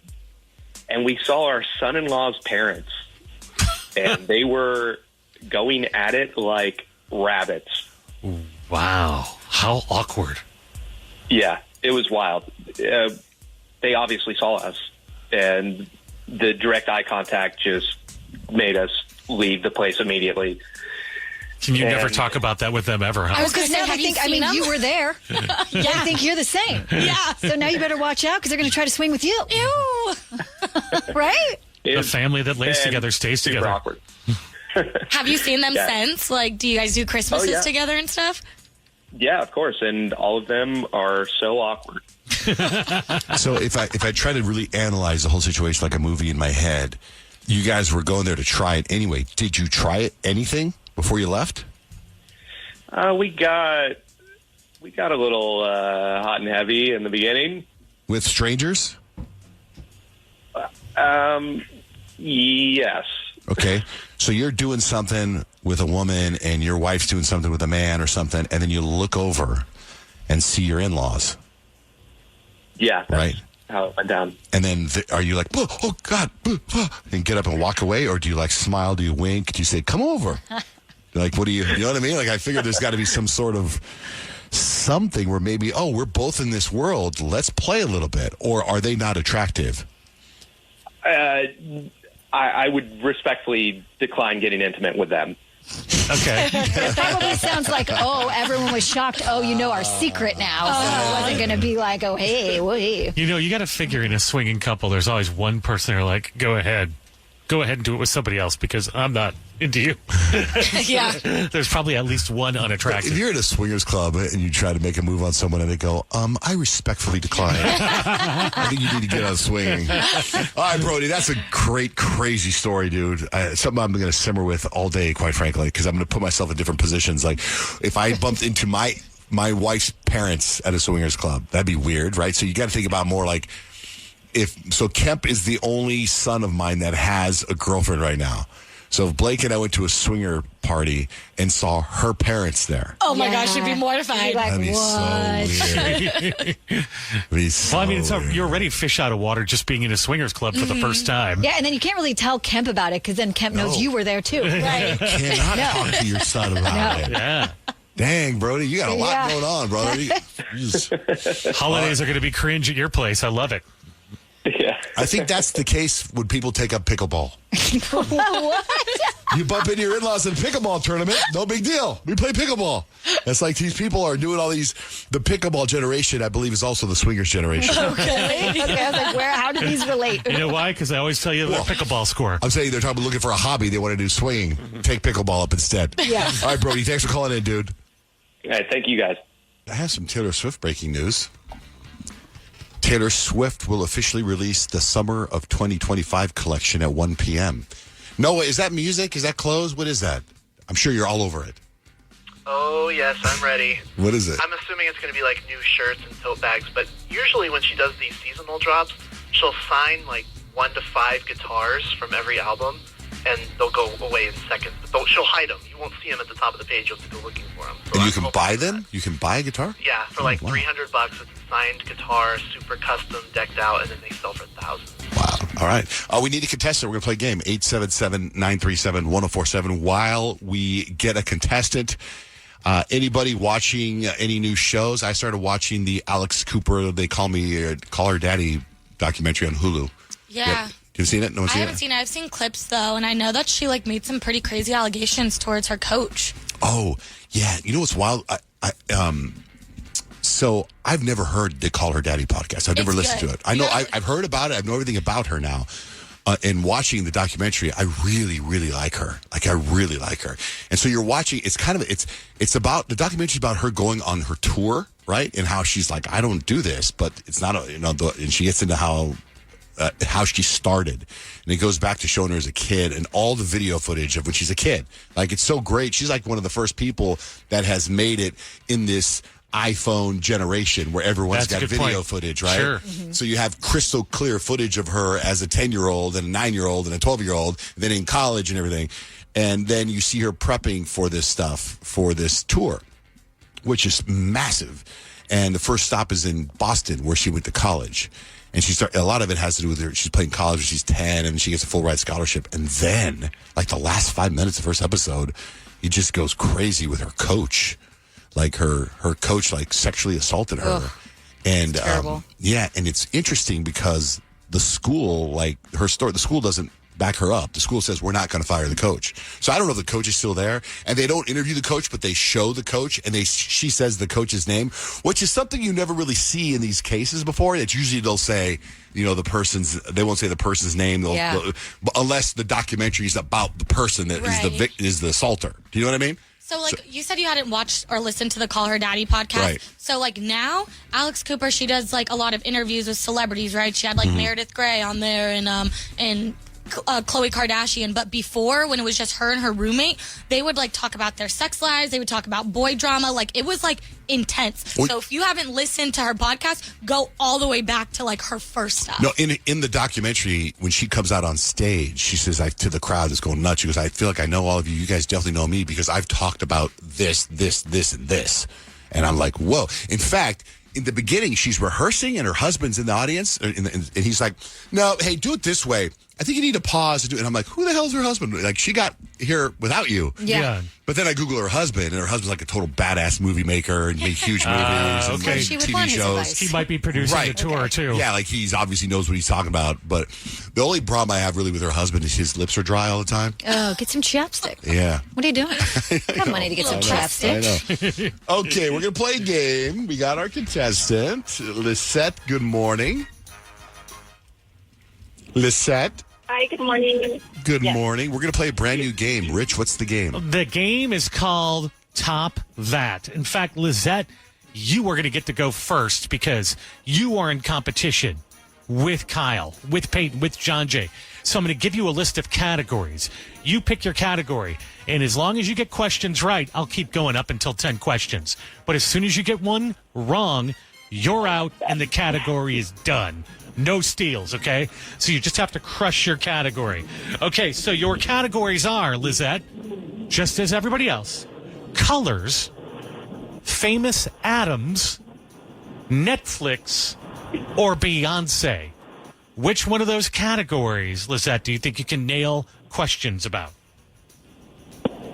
and we saw our son-in-law's parents, and they were going at it like rabbits. Wow. How awkward. Yeah, it was wild. They obviously saw us, and the direct eye contact just made us leave the place immediately. Can you never talk about that with them ever, huh? I was going to say, you were there. I think you're the same. Yeah. So now you better watch out because they're going to try to swing with you. Ew. Right? The family that lays together stays together. Awkward. Have you seen them since? Like, do you guys do Christmases together and stuff? Yeah, of course. And all of them are so awkward. So if I try to really analyze the whole situation like a movie in my head, you guys were going there to try it anyway. Did you try it anything before you left? We got a little hot and heavy in the beginning. With strangers? Yes. Okay. So you're doing something with a woman and your wife's doing something with a man or something, and then you look over and see your in-laws. Yeah. Right. How it went down. And then are you like, oh God, and get up and walk away? Or do you like smile? Do you wink? Do you say, come over? Like, what do you know what I mean? Like, I figured there's got to be some sort of something where maybe, we're both in this world. Let's play a little bit. Or are they not attractive? I would respectfully decline getting intimate with them. Okay. It probably sounds like, everyone was shocked. Our secret now. So it wasn't going to be like, hey, wait. You got to figure in a swinging couple, there's always one person who's like, go ahead and do it with somebody else because I'm not into you. Yeah. There's probably at least one unattractive. If you're in a swingers club and you try to make a move on someone and they go, I respectfully decline. I think you need to get on swinging. All right, Brody, that's a great, crazy story, dude. Something I'm going to simmer with all day, quite frankly, because I'm going to put myself in different positions. Like, if I bumped into my wife's parents at a swingers club, that'd be weird, right? So you got to think about more like, so Kemp is the only son of mine that has a girlfriend right now. So if Blake and I went to a swinger party and saw her parents there. Oh my gosh, you'd be mortified. That'd be so weird. You're already fish out of water just being in a swingers club for the first time. Yeah, and then you can't really tell Kemp about it because then Kemp knows you were there too. Right. Cannot talk to your son about it. Yeah. Dang, Brody, you got a lot going on, brother. Holidays are going to be cringe at your place. I love it. Yeah. I think that's the case when people take up pickleball. What? You bump into your in-laws in a pickleball tournament, no big deal. We play pickleball. It's like these people are doing all these. The pickleball generation, I believe, is also the swingers generation. Okay. I was like, how do these relate? You know why? Because I always tell you the pickleball score. I'm saying they're talking about looking for a hobby. They want to do swinging. Take pickleball up instead. Yeah. All right, Brody, thanks for calling in, dude. All right, thank you guys. I have some Taylor Swift breaking news. Taylor Swift will officially release the Summer of 2025 collection at 1 p.m. Noah, is that music? Is that clothes? What is that? I'm sure you're all over it. Oh, yes, I'm ready. What is it? I'm assuming it's going to be like new shirts and tote bags, but usually when she does these seasonal drops, she'll sign like 1 to 5 guitars from every album, and they'll go away in seconds. But she'll hide them. You won't see them at the top of the page. You'll have to go looking for them. So And you can buy them? You can buy a guitar? Yeah, for like $300. It's a signed guitar, super custom, decked out, and then they sell for thousands. Wow. All right. We need a contestant. We're going to play a game. 877-937-1047. While we get a contestant, anybody watching any new shows? I started watching the Alex Cooper, They Call Her Daddy documentary on Hulu. Yeah. You've seen it? No one's I seen haven't it? seen it. I've seen clips, though, and I know that she made some pretty crazy allegations towards her coach. Oh, yeah. You know what's wild? So I've never heard They Call Her Daddy podcast. I've never listened to it. I know I've heard about it. I know everything about her now. And watching the documentary, I really, really like her. I really like her. And so you're watching. It's about the documentary about her going on her tour, right? And how she's like, I don't do this, but it's not and she gets into how she started, and it goes back to showing her as a kid and all the video footage of when she's a kid. Like, it's so great. She's like one of the first people that has made it in this iPhone generation where everyone's got video footage, right? Sure. Mm-hmm. So you have crystal clear footage of her as a 10-year-old and a 9-year-old and a 12-year-old, then in college and everything. And then you see her prepping for this stuff, for this tour, which is massive. And the first stop is in Boston, where she went to college. And a lot of it has to do with her. She's playing college when she's 10, and she gets a full ride scholarship. And then, like the last 5 minutes of the first episode, he just goes crazy with her coach. Like her coach, sexually assaulted her. Ugh, and terrible. And it's interesting because the school, her story, the school doesn't back her up. The school says, we're not going to fire the coach. So I don't know if the coach is still there, and they don't interview the coach, but they show the coach, and she says the coach's name, which is something you never really see in these cases before. It's usually they'll say, they won't say the person's name, they'll, unless the documentary is about the person that is the assaulter. Do you know what I mean? So, you said you hadn't watched or listened to the Call Her Daddy podcast. Right. So, now, Alex Cooper, she does, a lot of interviews with celebrities, right? She had, Meredith Grey on there and Khloe Kardashian. But before, when it was just her and her roommate, they would, talk about their sex lives. They would talk about boy drama. It was, intense. Well, so, if you haven't listened to her podcast, go all the way back to, her first stuff. No, in the documentary, when she comes out on stage, she says to the crowd that's going nuts, she goes, I feel like I know all of you. You guys definitely know me because I've talked about this, and this. And I'm like, whoa. In fact, in the beginning, she's rehearsing and her husband's in the audience. And he's like, no, hey, do it this way. I think you need to pause and do it. And I'm like, who the hell's her husband? She got here without you. Yeah. But then I Google her husband, and her husband's a total badass movie maker and made huge movies and TV shows. He might be producing the tour, too. Yeah, he's obviously knows what he's talking about. But the only problem I have really with her husband is his lips are dry all the time. Oh, get some chapstick. Yeah. What are you doing? I got money to get some chapstick. I know. Okay, we're going to play a game. We got our contestant, Lisette. Good morning. Lisette. Hi, good morning. Good morning. We're going to play a brand new game. Rich, what's the game? The game is called Top That. In fact, Lisette, you are going to get to go first because you are in competition with Kyle, with Peyton, with Johnjay. So I'm going to give you a list of categories. You pick your category, and as long as you get questions right, I'll keep going up until 10 questions. But as soon as you get one wrong, you're out, and the category is done. No steals, okay? So you just have to crush your category. Okay, so your categories are, Lisette, just as everybody else, colors, famous atoms, Netflix, or Beyonce. Which one of those categories, Lisette, do you think you can nail questions about?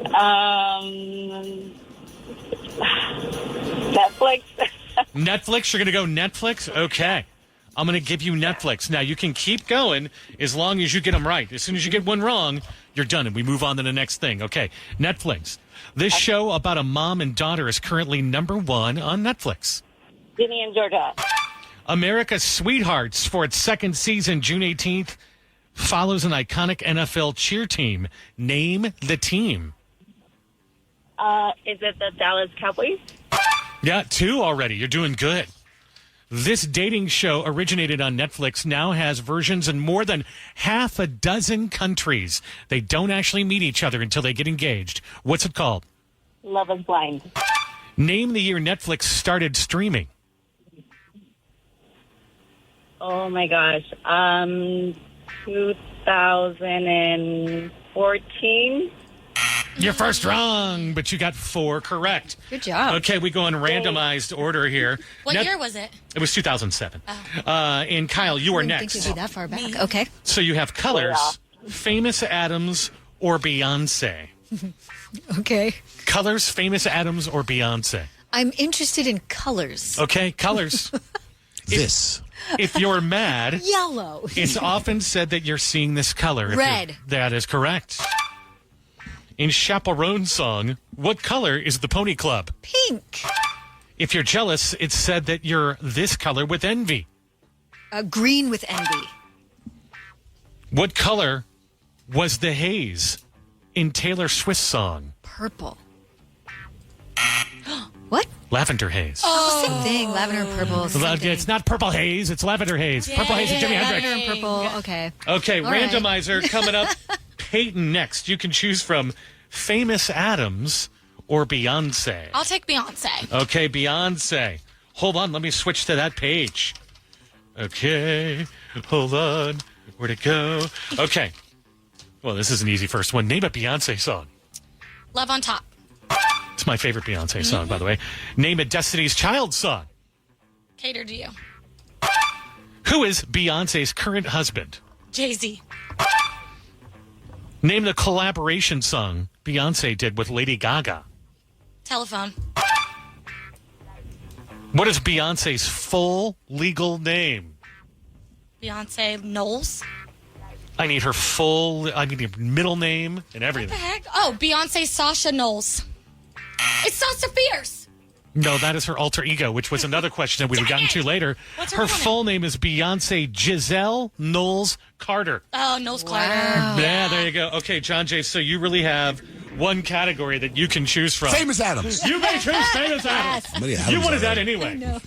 Netflix. Netflix? You're going to go Netflix? Okay. I'm going to give you Netflix. Now, you can keep going as long as you get them right. As soon as you get one wrong, you're done, and we move on to the next thing. Okay, Netflix. This show about a mom and daughter is currently #1 on Netflix. Ginny and Georgia. America's Sweethearts, for its second season, June 18th, follows an iconic NFL cheer team. Name the team. Is it the Dallas Cowboys? Yeah, 2 already. You're doing good. This dating show originated on Netflix, now has versions in more than half a dozen countries. They don't actually meet each other until they get engaged. What's it called? Love is Blind. Name the year Netflix started streaming. Oh my gosh. 2014. Your first wrong, but you got 4 correct. Good job. Okay, we go in randomized order here. What year was it? It was 2007. And Kyle, you are I didn't next. think it'd be that far back. Okay. So you have colors, Famous Adams or Beyonce. Okay. Colors, Famous Adams or Beyonce. I'm interested in colors. Okay, colors. If you're mad, Yellow. it's often said that you're seeing this color. Red. That is correct. In Chaperone Song, what color is the Pony Club? Pink. If you're jealous, it's said that you're this color with envy. Green with envy. What color was the haze in Taylor Swift's song? Purple. What? Lavender haze. Oh, same thing. Lavender and purple. It's not purple haze, it's lavender haze. Purple haze is Jimi Hendrix. Lavender and purple. Okay. Okay, All right. randomizer coming up. Peyton next. You can choose from Famous Adams or Beyonce. I'll take Beyonce. Okay, Beyonce. Hold on, let me switch to that page. Okay, hold on. Where'd it go? Okay. Well, this is an easy first one. Name a Beyonce song. Love on Top. It's my favorite Beyonce song, by the way. Name a Destiny's Child song. Cater to you. Who is Beyonce's current husband? Jay-Z. Name the collaboration song Beyonce did with Lady Gaga. Telephone. What is Beyonce's full legal name? Beyonce Knowles. I need her middle name and everything. What the heck? Oh, Beyonce Sasha Knowles. It's Sasha Fierce. No, that is her alter ego, which was another question that we've gotten to later. What's her her full name is Beyonce Giselle Knowles Carter. Oh, Knowles Carter. Yeah, there you go. Okay, John Jay, so you really have one category that you can choose from. Famous Adams. You may choose Famous Adams. Many Adams You wanted that already. anyway.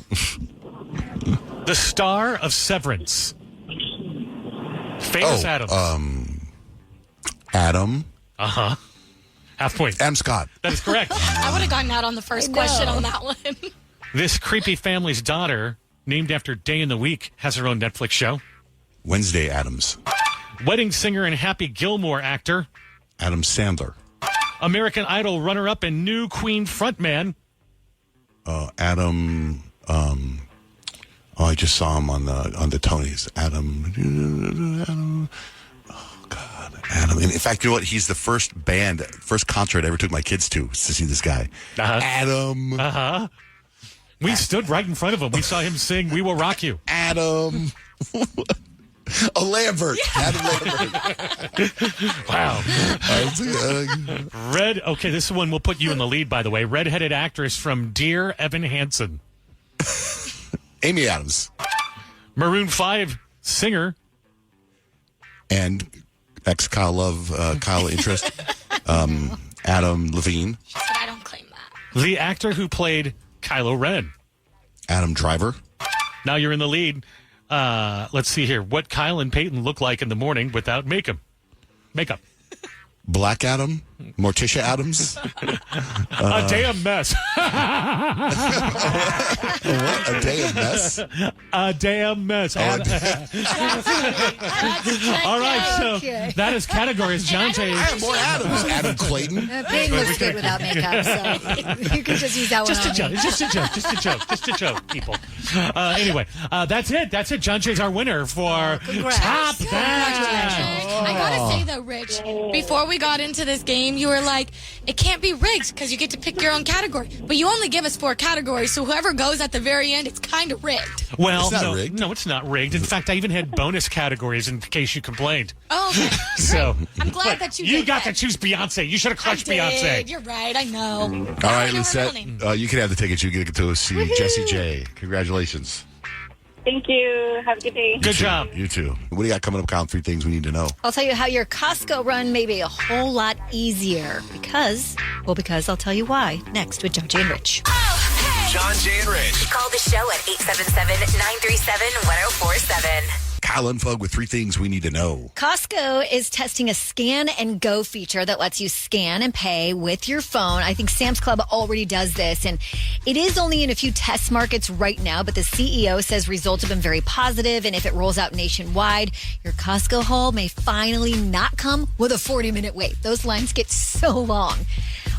The star of Severance. Famous Adams. Adam. Uh-huh. Half point. M. Scott. That is correct. I would have gotten out on the first question on that one. This creepy family's daughter, named after day in the week, has her own Netflix show. Wednesday Adams. Wedding singer and Happy Gilmore actor. Adam Sandler. American Idol runner-up and new Queen frontman. Adam. I just saw him on the Tonys. Adam. Oh God, Adam. And in fact, you know what? He's the first concert I ever took my kids to see this guy. Adam. Uh-huh. We stood right in front of him. We saw him sing "We Will Rock You." Adam. Lambert. Adam Lambert. Wow. Okay, this one will put you in the lead, by the way. Redheaded actress from Dear Evan Hansen. Amy Adams. Maroon 5 singer. And ex-Kyle Love, Kyle interest. Adam Levine. She said, I don't claim that. The actor who played Kylo Ren. Adam Driver. Now you're in the lead. Let's see here. What Kyle and Peyton look like in the morning without makeup. Black Adam. Morticia Adams. A damn mess. What? A damn mess? A damn mess. All right, so that is categories. Johnjay. I have more Adams. Adam Clayton. Peyton looks good without makeup, so you can just use that one. Just a joke, people. Anyway, that's it. Johnjay's our winner for Congrats. Top Bag. I gotta say though, Rich, before we got into this game, game, you were like, it can't be rigged because you get to pick your own category. But you only give us 4 categories, so whoever goes at the very end, it's kind of rigged. Well, It's not rigged. No, it's not rigged. In fact, I even had bonus categories in case you complained. Oh, okay. So I'm glad that you did got that. to choose Beyonce. You should have crushed I did. Beyonce. You're right. I know. All right, Lisette, you can have the tickets. You get to see Jessie J. Congratulations. Thank you. Have a good day. Good job. You too. What do you got coming up? Count 3 things we need to know. I'll tell you how your Costco run may be a whole lot easier because I'll tell you why next with Johnjay and Rich. Johnjay and Rich. Call the show at 877-937-1047. Kyle Unfug with 3 things we need to know. Costco is testing a scan and go feature that lets you scan and pay with your phone. I think Sam's Club already does this, and it is only in a few test markets right now, but the CEO says results have been very positive, and if it rolls out nationwide, your Costco haul may finally not come with a 40-minute wait. Those lines get so long.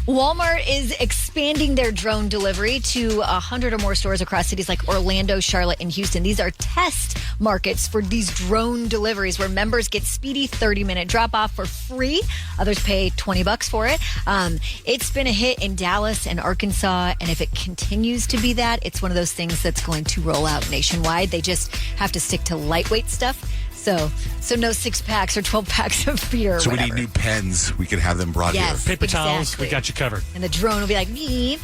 Walmart is expanding their drone delivery to 100 or more stores across cities like Orlando, Charlotte, and Houston. These are test markets for these drone deliveries where members get speedy 30-minute drop-off for free. Others pay $20 for it. It's been a hit in Dallas and Arkansas, and if it continues to be that, it's one of those things that's going to roll out nationwide. They just have to stick to lightweight stuff. So no 6-packs or 12-packs of beer. So we need new pens. We can have them brought Yes, here. Paper towels, exactly. we got you covered. And the drone will be like, me.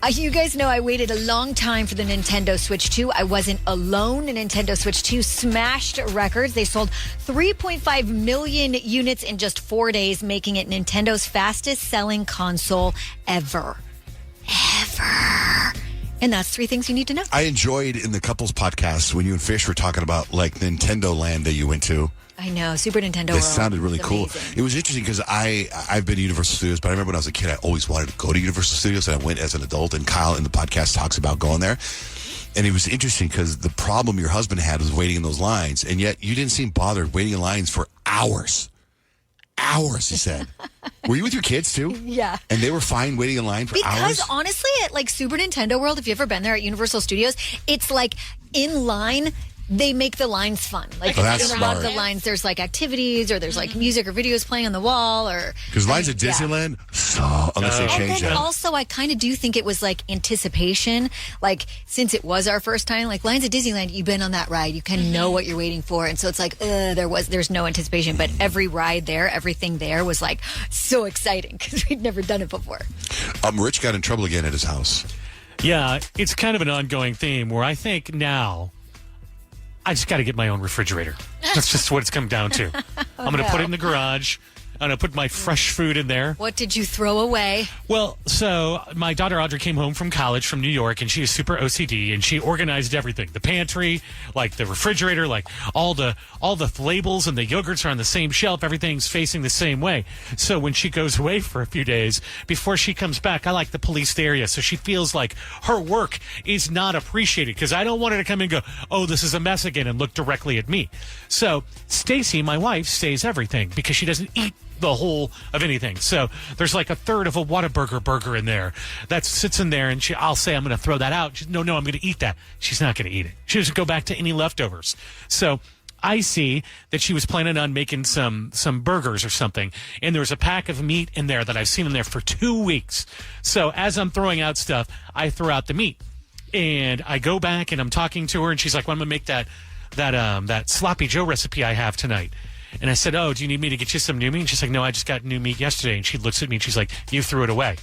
You guys know I waited a long time for the Nintendo Switch 2. I wasn't alone. The Nintendo Switch 2 smashed records. They sold 3.5 million units in just 4 days, making it Nintendo's fastest-selling console ever. And that's 3 things you need to know. I enjoyed in the couples podcast when you and Fish were talking about like Nintendo Land that you went to. I know, Super Nintendo That World. sounded really It's cool. amazing. It was interesting because I've been to Universal Studios, but I remember when I was a kid, I always wanted to go to Universal Studios, and I went as an adult. And Kyle in the podcast talks about going there. And it was interesting because the problem your husband had was waiting in those lines, and yet you didn't seem bothered waiting in lines for hours. Hours, he said. Were you with your kids too? Yeah. And they were fine waiting in line for hours? Because honestly, at like Super Nintendo World, if you've ever been there at Universal Studios, it's like in line. They make the lines fun. Like Oh, that's in a lot of the smart. lines, there's like activities or there's like music or videos playing on the wall or Because lines at yeah. Disneyland, unless they And change then that. also, I kind of do think it was like anticipation. Like, since it was our first time, like lines at Disneyland, you've been on that ride, you kind of know what you're waiting for, and so it's like there's no anticipation. But every ride there, everything there was like so exciting because we'd never done it before. Rich got in trouble again at his house. Yeah, it's kind of an ongoing theme where I think now I just got to get my own refrigerator. That's just what it's come down to. I'm going to put it in the garage. I'm going to put my fresh food in there. What did you throw away? Well, so my daughter Audrey came home from college from New York, and she is super OCD, and she organized everything. The pantry, like the refrigerator, like all the labels and the yogurts are on the same shelf. Everything's facing the same way. So when she goes away for a few days, before she comes back, I like to police the area so she feels like her work is not appreciated, because I don't want her to come in and go, oh, this is a mess again, and look directly at me. So Stacy, my wife, stays everything because she doesn't eat the whole of anything. So there's like a third of a Whataburger burger in there that sits in there, and I'll say, I'm going to throw that out. No, I'm going to eat that. She's not going to eat it. She doesn't go back to any leftovers. So I see that she was planning on making some burgers or something, and there was a pack of meat in there that I've seen in there for 2 weeks. So as I'm throwing out stuff, I throw out the meat, and I go back and I'm talking to her, and she's like, well, I'm going to make that sloppy Joe recipe I have tonight. And I said, oh, do you need me to get you some new meat? And she's like, no, I just got new meat yesterday. And she looks at me and she's like, you threw it away.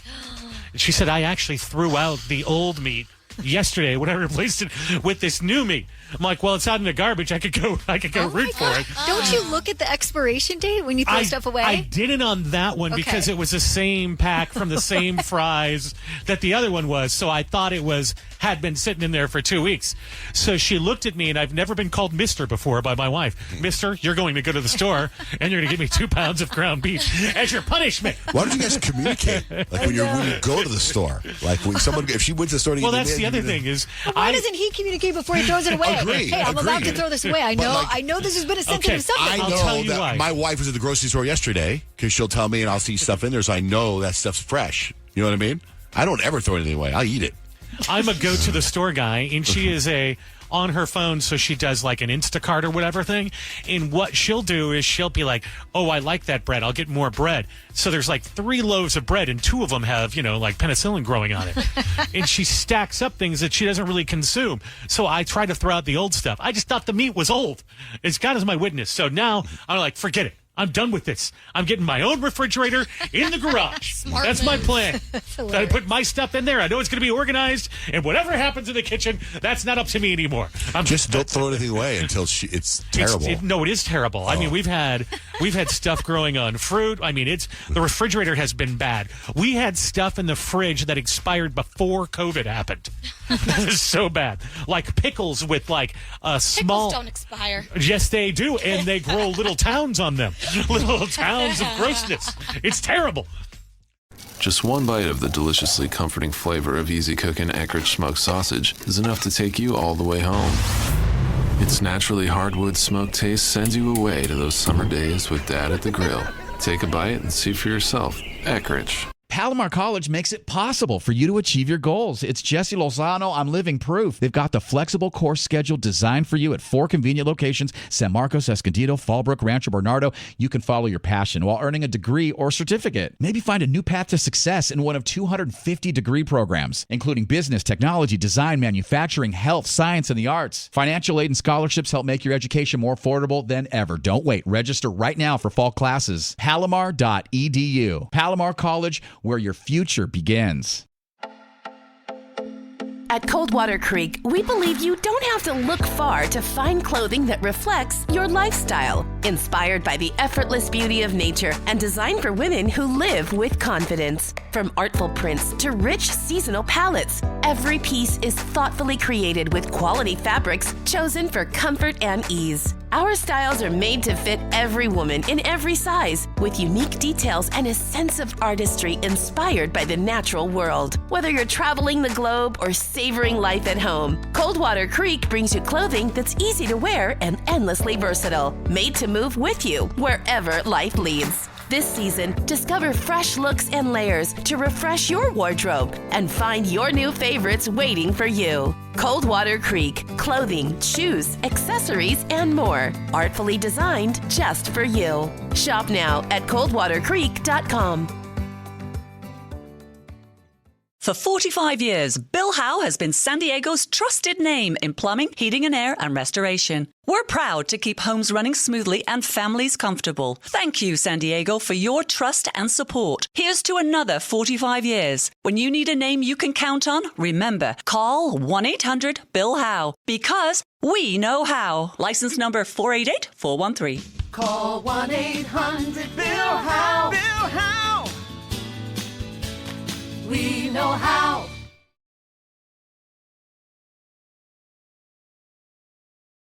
And she said, I actually threw out the old meat yesterday when I replaced it with this new meat. I'm like, well, it's out in the garbage. I could go root for it. Don't you look at the expiration date when you throw stuff away? I didn't on that one because it was the same pack from the same fries that the other one was. So I thought it had been sitting in there for 2 weeks. So she looked at me, and I've never been called Mr. before by my wife. Mister, you're going to go to the store and you're going to give me 2 pounds of ground beef as your punishment. Why don't you guys communicate? Like when you go to the store, like when if she went to the store to Well, get that's the other thing is, Why doesn't he communicate before he throws it away? Hey, I'm about to throw this away. I know this has been a sensitive subject. I know that my wife was at the grocery store yesterday because she'll tell me, and I'll see stuff in there, so I know that stuff's fresh. You know what I mean? I don't ever throw anything away. I'll eat it. I'm a go to the store guy, and she is on her phone, so she does like an Instacart or whatever thing. And what she'll do is she'll be like, oh, I like that bread. I'll get more bread. So there's like 3 loaves of bread, and 2 of them have, like penicillin growing on it. And she stacks up things that she doesn't really consume. So I try to throw out the old stuff. I just thought the meat was old. It's God is my witness. So now I'm like, forget it. I'm done with this. I'm getting my own refrigerator in the garage. That's my plan. I put my stuff in there. I know it's going to be organized, and whatever happens in the kitchen, that's not up to me anymore. Just don't throw anything away until it's terrible. No, it is terrible. I mean, we've had stuff growing on fruit. I mean, the refrigerator has been bad. We had stuff in the fridge that expired before COVID happened. That is so bad. Like pickles with like a small. Pickles don't expire. Yes, they do, and they grow little towns on them. Little towns of grossness. It's terrible. Just one bite of the deliciously comforting flavor of easy cooking Eckrich smoked sausage is enough to take you all the way home. Its naturally hardwood smoked taste sends you away to those summer days with Dad at the grill. Take a bite and see for yourself. Eckrich. Palomar College makes it possible for you to achieve your goals. It's Jesse Lozano. I'm living proof. They've got the flexible course schedule designed for you at 4 convenient locations: San Marcos, Escondido, Fallbrook, Rancho Bernardo. You can follow your passion while earning a degree or certificate. Maybe find a new path to success in one of 250 degree programs, including business, technology, design, manufacturing, health, science, and the arts. Financial aid and scholarships help make your education more affordable than ever. Don't wait. Register right now for fall classes. Palomar.edu. Palomar College, where your future begins. At Coldwater Creek, we believe you don't have to look far to find clothing that reflects your lifestyle. Inspired by the effortless beauty of nature and designed for women who live with confidence. From artful prints to rich seasonal palettes, every piece is thoughtfully created with quality fabrics chosen for comfort and ease. Our styles are made to fit every woman in every size, with unique details and a sense of artistry inspired by the natural world. Whether you're traveling the globe or savoring life at home, Coldwater Creek brings you clothing that's easy to wear and endlessly versatile, made to move with you wherever life leads. This season, discover fresh looks and layers to refresh your wardrobe and find your new favorites waiting for you. Coldwater Creek, clothing, shoes, accessories, and more. Artfully designed just for you. Shop now at coldwatercreek.com. For 45 years, Bill Howe has been San Diego's trusted name in plumbing, heating and air, and restoration. We're proud to keep homes running smoothly and families comfortable. Thank you, San Diego, for your trust and support. Here's to another 45 years. When you need a name you can count on, remember, call 1-800-BILL-HOWE, because we know how. License number 488413. Call 1-800-BILL-HOWE. Bill Howe. We know how.